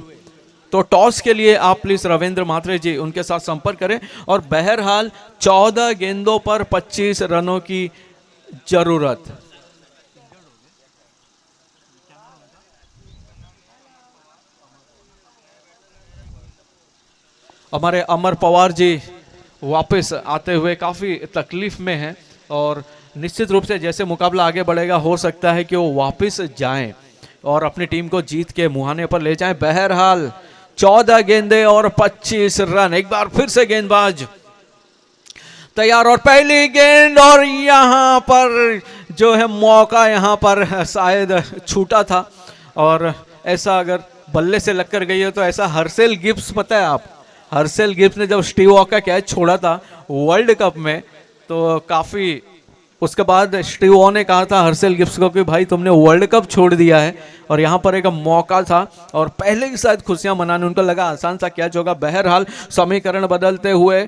तो टॉस के लिए आप प्लीज रविंद्र म्हात्रे जी उनके साथ संपर्क करें। और बहरहाल 14 गेंदों पर 25 रनों की जरूरत। हमारे अमर पवार जी वापस आते हुए काफ़ी तकलीफ में हैं और निश्चित रूप से जैसे मुकाबला आगे बढ़ेगा हो सकता है कि वो वापस जाएं और अपनी टीम को जीत के मुहाने पर ले जाएं। बहरहाल 14 गेंदे और 25 रन। एक बार फिर से गेंदबाज तैयार और पहली गेंद, और यहाँ पर जो है मौका यहाँ पर शायद छूटा था, और ऐसा अगर बल्ले से लग कर गई है तो ऐसा हर्षेल गिब्स, पता है आप, हर्षेल गिब्स ने जब स्टीव वॉ का कैच छोड़ा था वर्ल्ड कप में तो काफ़ी, उसके बाद स्टीव वॉ ने कहा था हर्षेल गिब्स को कि भाई तुमने वर्ल्ड कप छोड़ दिया है, और यहाँ पर एक मौका था और पहले ही शायद खुशियां मनाने, उनको लगा आसान सा कैच होगा। बहरहाल समीकरण बदलते हुए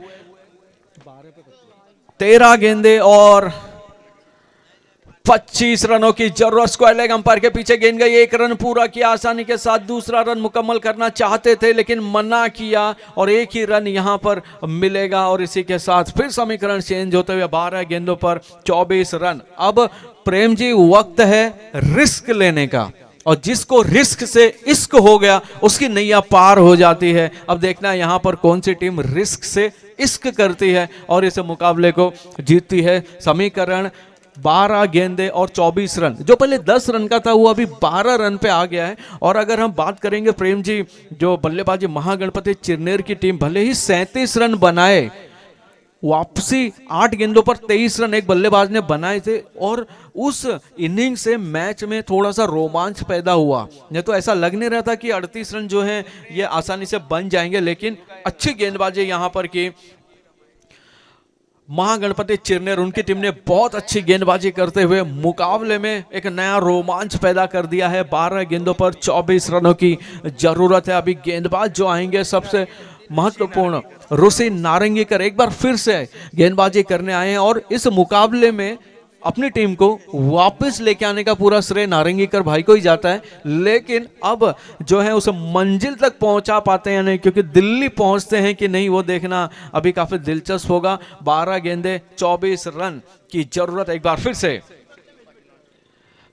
13 गेंदे और 25 रनों की जरूरत। स्क्वायर लेग अंपायर के पीछे गेंद गई, 1 रन पूरा किया आसानी के साथ, दूसरा रन मुकम्मल करना चाहते थे लेकिन मना किया और 1 ही रन यहां पर मिलेगा, और इसी के साथ फिर समीकरण चेंज होते हुए 12 गेंदों पर 24 रन। अब प्रेम जी वक्त है रिस्क लेने का, और जिसको रिस्क से इश्क हो गया उसकी नैया पार हो जाती है। अब देखना है यहां पर कौन सी टीम रिस्क से इश्क करती है और इस मुकाबले को जीतती है। समीकरण 12 गेंदे और 24 रन, जो पहले 10 रन का था वो अभी 12 रन पे आ गया है। और अगर हम बात करेंगे प्रेम जी, जो बल्लेबाजी महागणपति चिरनेर की टीम भले ही 37 रन बनाए, वापसी 8 गेंदों पर 23 रन एक बल्लेबाज ने बनाए थे, और उस इनिंग से मैच में थोड़ा सा रोमांच पैदा हुआ। नहीं तो ऐसा लग नहीं रहा था कि 38 रन जो है ये आसानी से बन जाएंगे, लेकिन अच्छी गेंदबाजी यहां पर की महागणपति चिरनेर, उनकी टीम ने बहुत अच्छी गेंदबाजी करते हुए मुकाबले में एक नया रोमांच पैदा कर दिया है। 12 गेंदों पर 24 रनों की जरूरत है। अभी गेंदबाज जो आएंगे सबसे महत्वपूर्ण ऋषि नारंगीकर एक बार फिर से गेंदबाजी करने आए हैं, और इस मुकाबले में अपनी टीम को वापस लेके आने का पूरा श्रेय नारंगीकर भाई को ही जाता है। लेकिन अब जो है उस मंजिल तक पहुंचा पाते हैं नहीं, क्योंकि दिल्ली पहुंचते हैं कि नहीं वो देखना अभी काफी दिलचस्प होगा। 12 गेंदे 24 रन की जरूरत। एक बार फिर से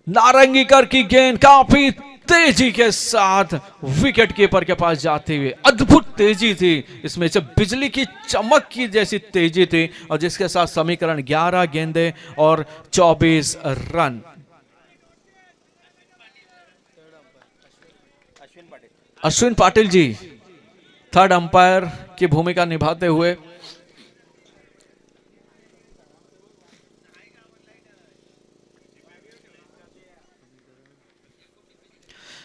नारंगीकर की गेंद काफी तेजी के साथ विकेट कीपर के पास जाती हुई, अद्भुत तेजी थी इसमें से, बिजली की चमक की जैसी तेजी थी, और जिसके साथ समीकरण 11 गेंदे और 24 run. Ashwin Patil ji third umpire की भूमिका निभाते हुए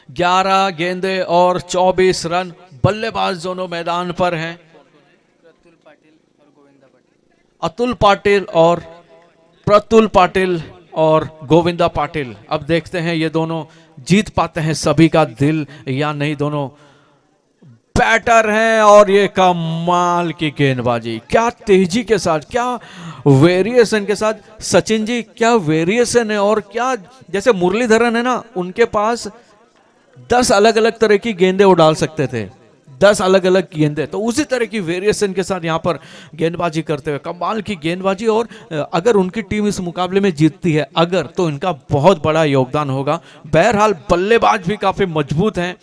11 गेंदे और 24 रन। बल्लेबाज दोनों मैदान पर हैं, अतुल पाटिल और प्रतुल पाटिल और गोविंदा पाटिल। अब देखते हैं ये दोनों जीत पाते हैं सभी का दिल या नहीं। दोनों बैटर हैं और ये कमाल की गेंदबाजी, क्या तेजी के साथ, क्या वेरिएशन के साथ। सचिन जी क्या वेरिएशन है, और क्या जैसे मुरलीधरन है ना, उनके पास 10 अलग अलग तरह की गेंदें वो डाल सकते थे, 10 अलग अलग गेंदें, तो उसी तरह की वेरिएशन के साथ यहाँ पर गेंदबाजी करते हुए कमाल की गेंदबाजी। और अगर उनकी टीम इस मुकाबले में जीतती है अगर, तो इनका बहुत बड़ा योगदान होगा। बहरहाल बल्लेबाज भी काफी मजबूत हैं,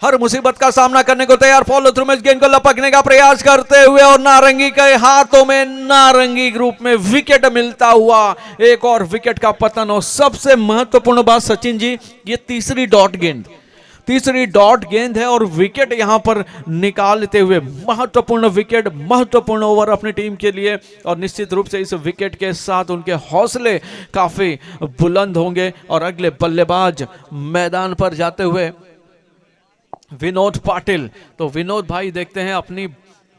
हर मुसीबत का सामना करने को तैयार। फॉलो थ्रू में इस गेंद को लपकने का प्रयास करते हुए, और नारंगी के हाथों में नारंगी ग्रुप में विकेट मिलता हुआ, एक और विकेट का पतन। और सबसे महत्वपूर्ण बात सचिन जी, ये तीसरी डॉट गेंद है और विकेट यहां पर निकालते हुए महत्वपूर्ण विकेट, महत्वपूर्ण ओवर अपनी टीम के लिए। और निश्चित रूप से इस विकेट के साथ उनके हौसले काफी बुलंद होंगे। और अगले बल्लेबाज मैदान पर जाते हुए विनोद पाटिल। तो विनोद भाई देखते हैं अपनी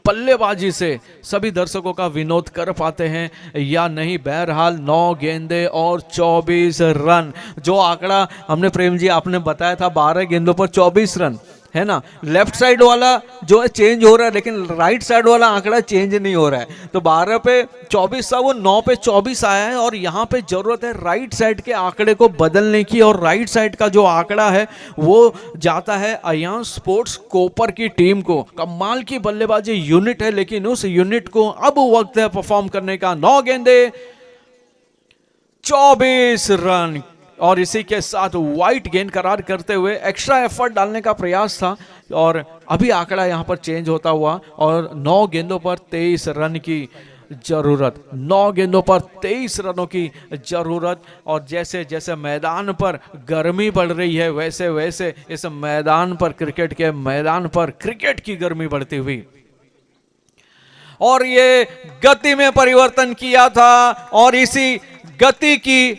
बल्लेबाजी से सभी दर्शकों का विनोद कर पाते हैं या नहीं। बहरहाल 9 गेंदे और 24 रन, जो आंकड़ा हमने प्रेम जी आपने बताया था 12 गेंदों पर 24 रन, है ना। लेफ्ट साइड वाला जो है चेंज हो रहा है, लेकिन राइट साइड वाला आंकड़ा चेंज नहीं हो रहा है। तो 12 पे 24 था, वो 9 पे 24 आया है। और यहाँ पे जरूरत है राइट साइड के आंकड़े को बदलने की, और राइट साइड का जो आंकड़ा है वो जाता है अयान स्पोर्ट्स कोपर की टीम को। कमाल की बल्लेबाजी यूनिट है, लेकिन उस यूनिट को अब वक्त है परफॉर्म करने का। 9 गेंदे 24 रन और इसी के साथ वाइट गेंद करार करते हुए एक्स्ट्रा एफर्ट डालने का प्रयास था और अभी आंकड़ा यहां पर चेंज होता हुआ और 9 गेंदों पर 23 रन की जरूरत, 9 गेंदों पर 23 रनों की जरूरत। और जैसे जैसे मैदान पर गर्मी बढ़ रही है वैसे वैसे इस मैदान पर क्रिकेट के मैदान पर क्रिकेट की गर्मी बढ़ती हुई और ये गति में परिवर्तन किया था और इसी गति की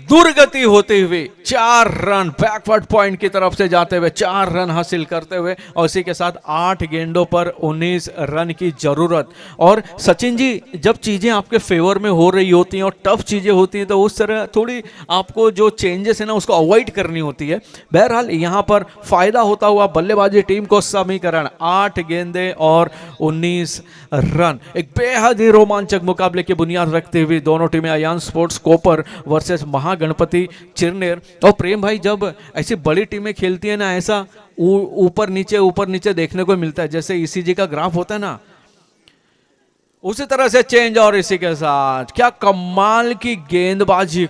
दुर्गति होते हुए 4 रन बैकवर्ड पॉइंट की तरफ से जाते हुए 4 रन हासिल करते हुए और इसी के साथ 8 गेंदों पर 19 रन की जरूरत। और सचिन जी, जब चीजें आपके फेवर में हो रही होती हैं और टफ चीजें होती हैं तो उस तरह थोड़ी आपको जो चेंजेस है ना उसको अवॉइड करनी होती है। बहरहाल यहां पर फायदा होता हुआ बल्लेबाजी टीम को समीकरण 8 गेंदे और 19 रन, एक बेहद ही रोमांचक मुकाबले की बुनियाद रखते हुए दोनों टीमें अयान स्पोर्ट्स कोपर वर्सेस महागणपति चिरनेर। और प्रेम भाई, जब ऐसी बड़ी टीमें खेलती है ना ऐसा ऊपर नीचे देखने को मिलता है, जैसे ईसीजी का ग्राफ होता है ना उसी तरह से चेंज। और इसी के साथ क्या कमाल की गेंदबाजी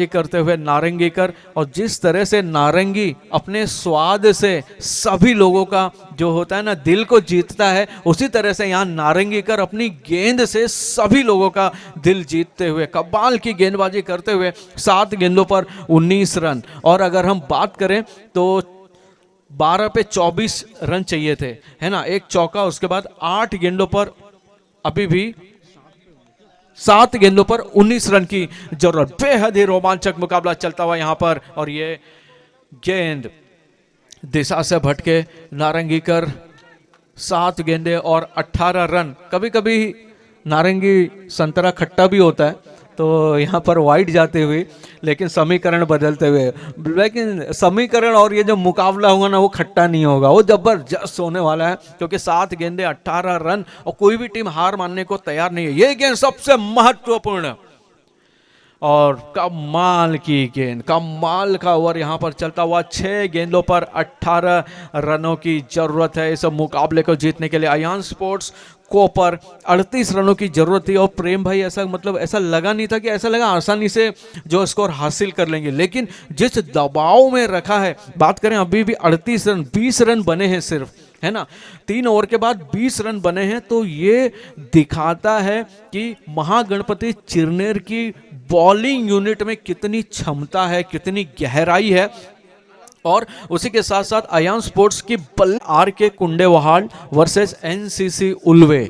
करते हुए नारंगीकर, और जिस तरह से नारंगी अपने स्वाद से सभी लोगों का जो होता है ना दिल को जीतता है, उसी तरह से यहाँ नारंगीकर अपनी गेंद से सभी लोगों का दिल जीतते हुए कमाल की गेंदबाजी करते हुए 7 गेंदों पर 19 रन। और अगर हम बात करें तो 12 पे 24 रन चाहिए थे, है ना, एक चौका, उसके बाद 8 गेंदों पर अभी भी 7 गेंदों पर 19 रन की जरूरत। बेहद ही रोमांचक मुकाबला चलता हुआ यहां पर और ये गेंद दिशा से भटके नारंगीकर 7 गेंदे और 18 रन। कभी कभी नारंगी संतरा खट्टा भी होता है तो यहाँ पर वाइट जाते हुए लेकिन समीकरण बदलते हुए, लेकिन समीकरण और ये जो मुकाबला होगा ना वो खट्टा नहीं होगा, वो जबरदस्त होने वाला है क्योंकि 7 गेंदे 18 रन और कोई भी टीम हार मानने को तैयार नहीं है। ये गेंद सबसे महत्वपूर्ण और कमाल की गेंद, कमाल का ओवर यहां पर चलता हुआ। 6 गेंदों पर 18 रनों की जरूरत है इस मुकाबले को जीतने के लिए। अयान स्पोर्ट्स कोपर 38 रनों की जरूरत थी और प्रेम भाई ऐसा लगा नहीं था कि ऐसा लगा आसानी से जो स्कोर हासिल कर लेंगे, लेकिन जिस दबाव में रखा है, बात करें अभी भी 38 रन, 20 रन बने हैं सिर्फ, है ना, 3 ओवर के बाद 20 रन बने हैं, तो ये दिखाता है कि महागणपति चिरनेर की बॉलिंग यूनिट में कितनी क्षमता है, कितनी गहराई है। और उसी के साथ साथ अयान स्पोर्ट्स की बल्ले आर के कुंडेवहाल वर्सेस एनसीसी उल्वे।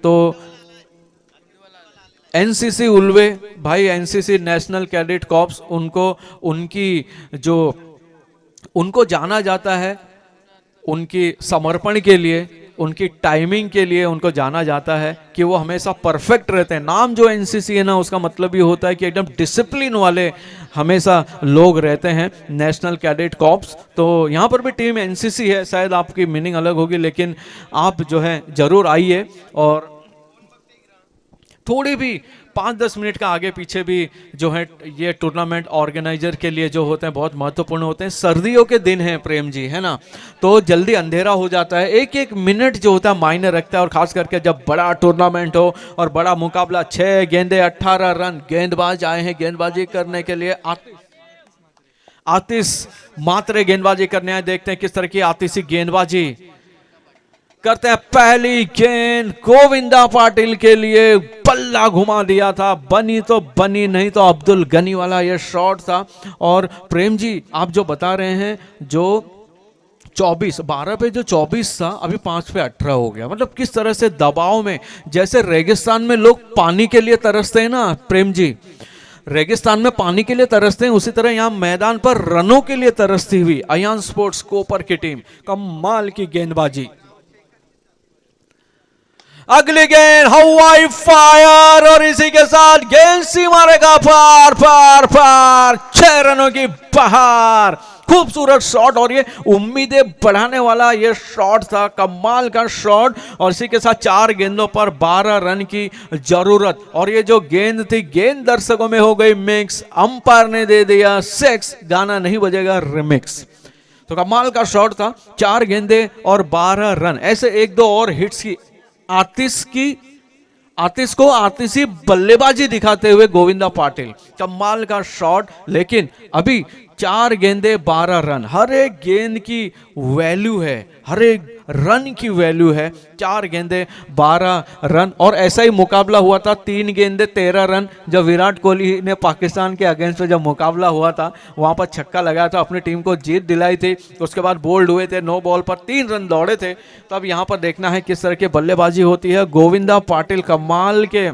तो एनसीसी उल्वे भाई, एनसीसी नेशनल कैडेट कॉर्प्स, उनको जाना जाता है उनकी समर्पण के लिए, उनकी टाइमिंग के लिए उनको जाना जाता है कि वो हमेशा परफेक्ट रहते हैं। नाम जो एनसीसी है ना उसका मतलब ये होता है कि एकदम डिसिप्लिन वाले हमेशा लोग रहते हैं, नेशनल कैडेट कॉर्प्स। तो यहाँ पर भी टीम एनसीसी है, शायद आपकी मीनिंग अलग होगी, लेकिन आप जो है जरूर आइए। और थोड़ी भी 5-10 मिनट का आगे पीछे भी जो है ये टूर्नामेंट ऑर्गेनाइजर के लिए जो होते हैं बहुत महत्वपूर्ण होते हैं। सर्दियों के दिन हैं प्रेम जी, है ना, तो जल्दी अंधेरा हो जाता है, एक एक मिनट जो होता है मायने रखता है। और खास करके जब बड़ा टूर्नामेंट हो और बड़ा मुकाबला, 6 गेंदे 18 रन, गेंदबाज आए हैं गेंदबाजी करने के लिए, आतिश मात्रे गेंदबाजी करने आए। देखते हैं किस तरह की आतिशी गेंदबाजी करते हैं। पहली गेंद गोविंदा पाटिल के लिए, बल्ला घुमा दिया था, बनी तो बनी, नहीं तो अब्दुल गनी वाला ये शॉट था। और प्रेम जी, आप जो बता रहे हैं जो 12 पे जो 24 था अभी 5 पे 18 हो गया, मतलब किस तरह से दबाव में, जैसे रेगिस्तान में लोग पानी के लिए तरसते हैं ना प्रेम जी, रेगिस्तान में पानी के लिए तरसते हैं, उसी तरह यहां मैदान पर रनों के लिए तरसती हुई अयान स्पोर्ट्स कोपर की टीम, कमाल की गेंदबाजी। अगली गेंद हवाई फायर और इसी के साथ गेंद सी मारेगा पार पार पार, 6 रनों की बहार। खूबसूरत शॉट और ये उम्मीदें बढ़ाने वाला ये शॉट था, कमाल का शॉट। और इसी के साथ 4 गेंदों पर 12 रन की जरूरत। और ये जो गेंद थी, गेंद दर्शकों में हो गई मिक्स, अंपायर ने दे दिया 6, गाना नहीं बजेगा, रिमिक्स। तो कमाल का शॉट था, 4 गेंदे और 12 रन। ऐसे 1-2 और हिट्स की आतिश की आतिश को आतिशी बल्लेबाजी दिखाते हुए गोविंदा पाटिल, कमाल का शॉट। लेकिन अभी 4 गेंदे 12 रन, हर एक गेंद की वैल्यू है, हर एक रन की वैल्यू है। 4 गेंदे 12 रन और ऐसा ही मुकाबला हुआ था 3 गेंदे 13 रन जब विराट कोहली ने पाकिस्तान के अगेंस्ट में जब मुकाबला हुआ था, वहां पर छक्का लगाया था, अपनी टीम को जीत दिलाई थी। उसके बाद बोल्ड हुए थे, 9 बॉल पर 3 रन दौड़े थे। तो अब यहाँ पर देखना है किस तरह की बल्लेबाजी होती है। गोविंदा पाटिल कमाल के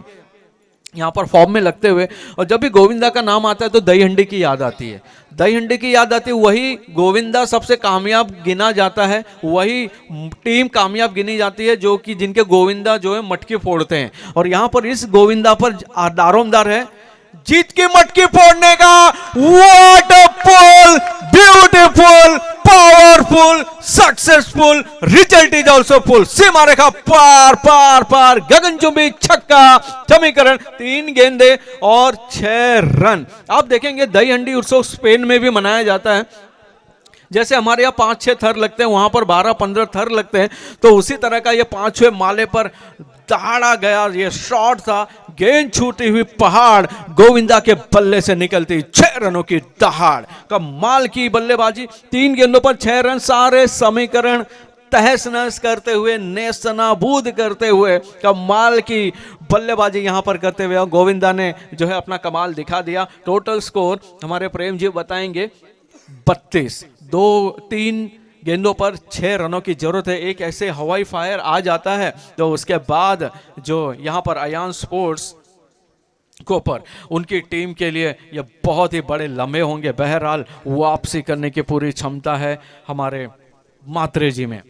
यहाँ पर फॉर्म में लगते हुए, और जब भी गोविंदा का नाम आता है तो दही हंडी की याद आती है, दही हंडी की याद आती है। वही गोविंदा सबसे कामयाब गिना जाता है, वही टीम कामयाब गिनी जाती है जो कि जिनके गोविंदा जो है मटकी फोड़ते हैं। और यहाँ पर इस गोविंदा पर दारोमदार है जीत की मटकी फोड़ने का। What a pull, beautiful, powerful, successful, result is also full. सीमा रेखा पार पार पार, गगनचुंबी छक्का। समीकरण 3 गेंदे और 6 रन। आप देखेंगे दही हंडी उत्सव स्पेन में भी मनाया जाता है। जैसे हमारे यहाँ 5-6 थर लगते हैं, वहां पर 12-15 थर लगते हैं। तो उसी तरह का ये 5-6 माले पर दहाड़ा गया ये शॉट था। गेंद छूटी हुई पहाड़, गोविंदा के बल्ले से निकलती 6 रनों की दहाड़। कमाल की बल्लेबाजी, 3 गेंदों पर 6 रन। सारे समीकरण तहस नहस करते हुए, नेस्तनाबूद करते हुए, कमाल की बल्लेबाजी यहां पर करते हुए गोविंदा ने जो है अपना कमाल दिखा दिया। टोटल स्कोर हमारे प्रेम जी बताएंगे 32। 2-3 गेंदों पर 6 रनों की जरूरत है। एक ऐसे हवाई फायर आ जाता है तो उसके बाद जो यहाँ पर अयान स्पोर्ट्स कोपर उनकी टीम के लिए ये बहुत ही बड़े लम्हे होंगे। बहरहाल वापसी करने की पूरी क्षमता है हमारे मात्रे जी में।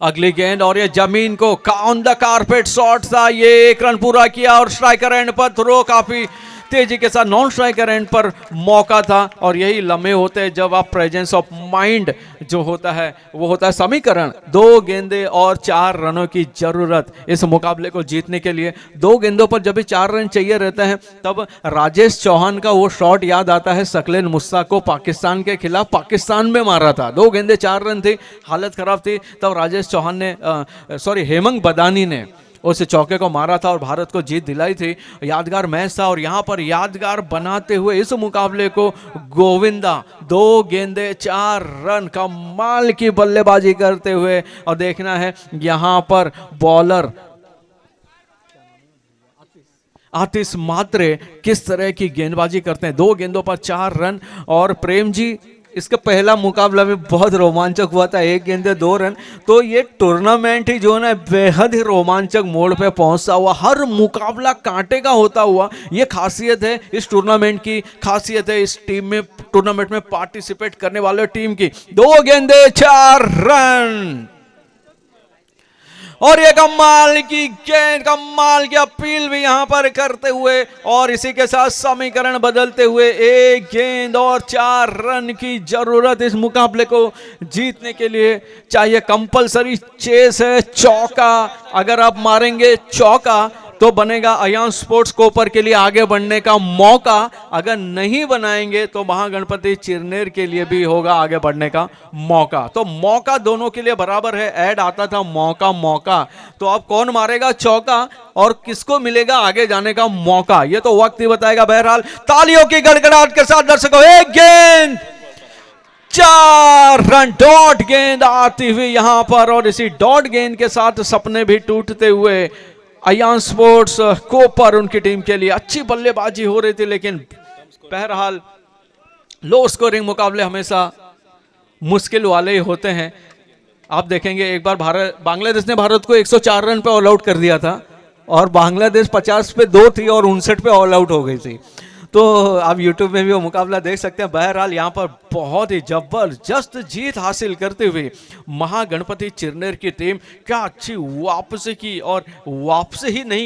अगली गेंद और ये जमीन को ऑन द कारपेट शॉट था, ये 1 रन पूरा किया और स्ट्राइकर एंड पर थ्रो काफी तेजी के साथ नॉन स्ट्राइकर एंड पर मौका था। और यही लम्हे होते हैं जब आप प्रेजेंस ऑफ माइंड जो होता है वो होता है। समीकरण 2 गेंदे और 4 रनों की जरूरत इस मुकाबले को जीतने के लिए। 2 गेंदों पर जब भी 4 रन चाहिए रहते हैं तब राजेश चौहान का वो शॉट याद आता है, सकलेन मुश्ताक को पाकिस्तान के खिलाफ पाकिस्तान में मारा था। 2 गेंदे 4 रन थी, हालत खराब थी, तब राजेश चौहान ने हेमंग बदानी ने उस चौके को मारा था और भारत को जीत दिलाई थी। यादगार मैच था और यहाँ पर यादगार बनाते हुए इस मुकाबले को गोविंदा 2 गेंदे 4 रन, कमाल की बल्लेबाजी करते हुए। और देखना है यहाँ पर बॉलर आतिश मात्रे किस तरह की गेंदबाजी करते हैं। 2 गेंदों पर 4 रन। और प्रेम जी इसका पहला मुकाबला में बहुत रोमांचक हुआ था, 1 गेंदे 2 रन। तो ये टूर्नामेंट ही जो है ना बेहद ही रोमांचक मोड़ पे पहुंचता हुआ, हर मुकाबला कांटे का होता हुआ, ये खासियत है इस टूर्नामेंट की, खासियत है इस टीम में, टूर्नामेंट में पार्टिसिपेट करने वाले टीम की। 2 गेंदे 4 रन और ये कमाल की गेंद, कमाल की अपील भी यहां पर करते हुए और इसी के साथ समीकरण बदलते हुए 1 गेंद और 4 रन की जरूरत इस मुकाबले को जीतने के लिए चाहिए। कंपलसरी चेस है, चौका अगर आप मारेंगे चौका तो बनेगा अयान स्पोर्ट्स कोपर के लिए आगे बढ़ने का मौका। अगर नहीं बनाएंगे तो महागणपति चिरनेर के लिए भी होगा आगे बढ़ने का मौका। तो मौका दोनों के लिए बराबर है। ऐड आता था मौका मौका, तो अब कौन मारेगा चौका और किसको मिलेगा आगे जाने का मौका, ये तो वक्त ही बताएगा। बहरहाल तालियों की गड़गड़ाहट के साथ दर्शकों, 1 गेंद 4 रन, डॉट गेंद आती हुई यहां पर और इसी डॉट गेंद के साथ सपने भी टूटते हुए अयान स्पोर्ट्स कोपर उनकी टीम के लिए अच्छी बल्लेबाजी हो रही थी। लेकिन बहरहाल लो स्कोरिंग मुकाबले हमेशा मुश्किल वाले ही होते हैं। आप देखेंगे एक बार बांग्लादेश ने भारत को 104 रन पे ऑल आउट कर दिया था और बांग्लादेश 50 पे 2 थी और 59 पे ऑल आउट हो गई थी। तो आप YouTube में भी वो मुकाबला देख सकते हैं। बहरहाल यहाँ पर बहुत ही जबरदस्त जीत हासिल करते हुए महागणपति चिरनेर की टीम क्या अच्छी वापसी की, और वापसी ही नहीं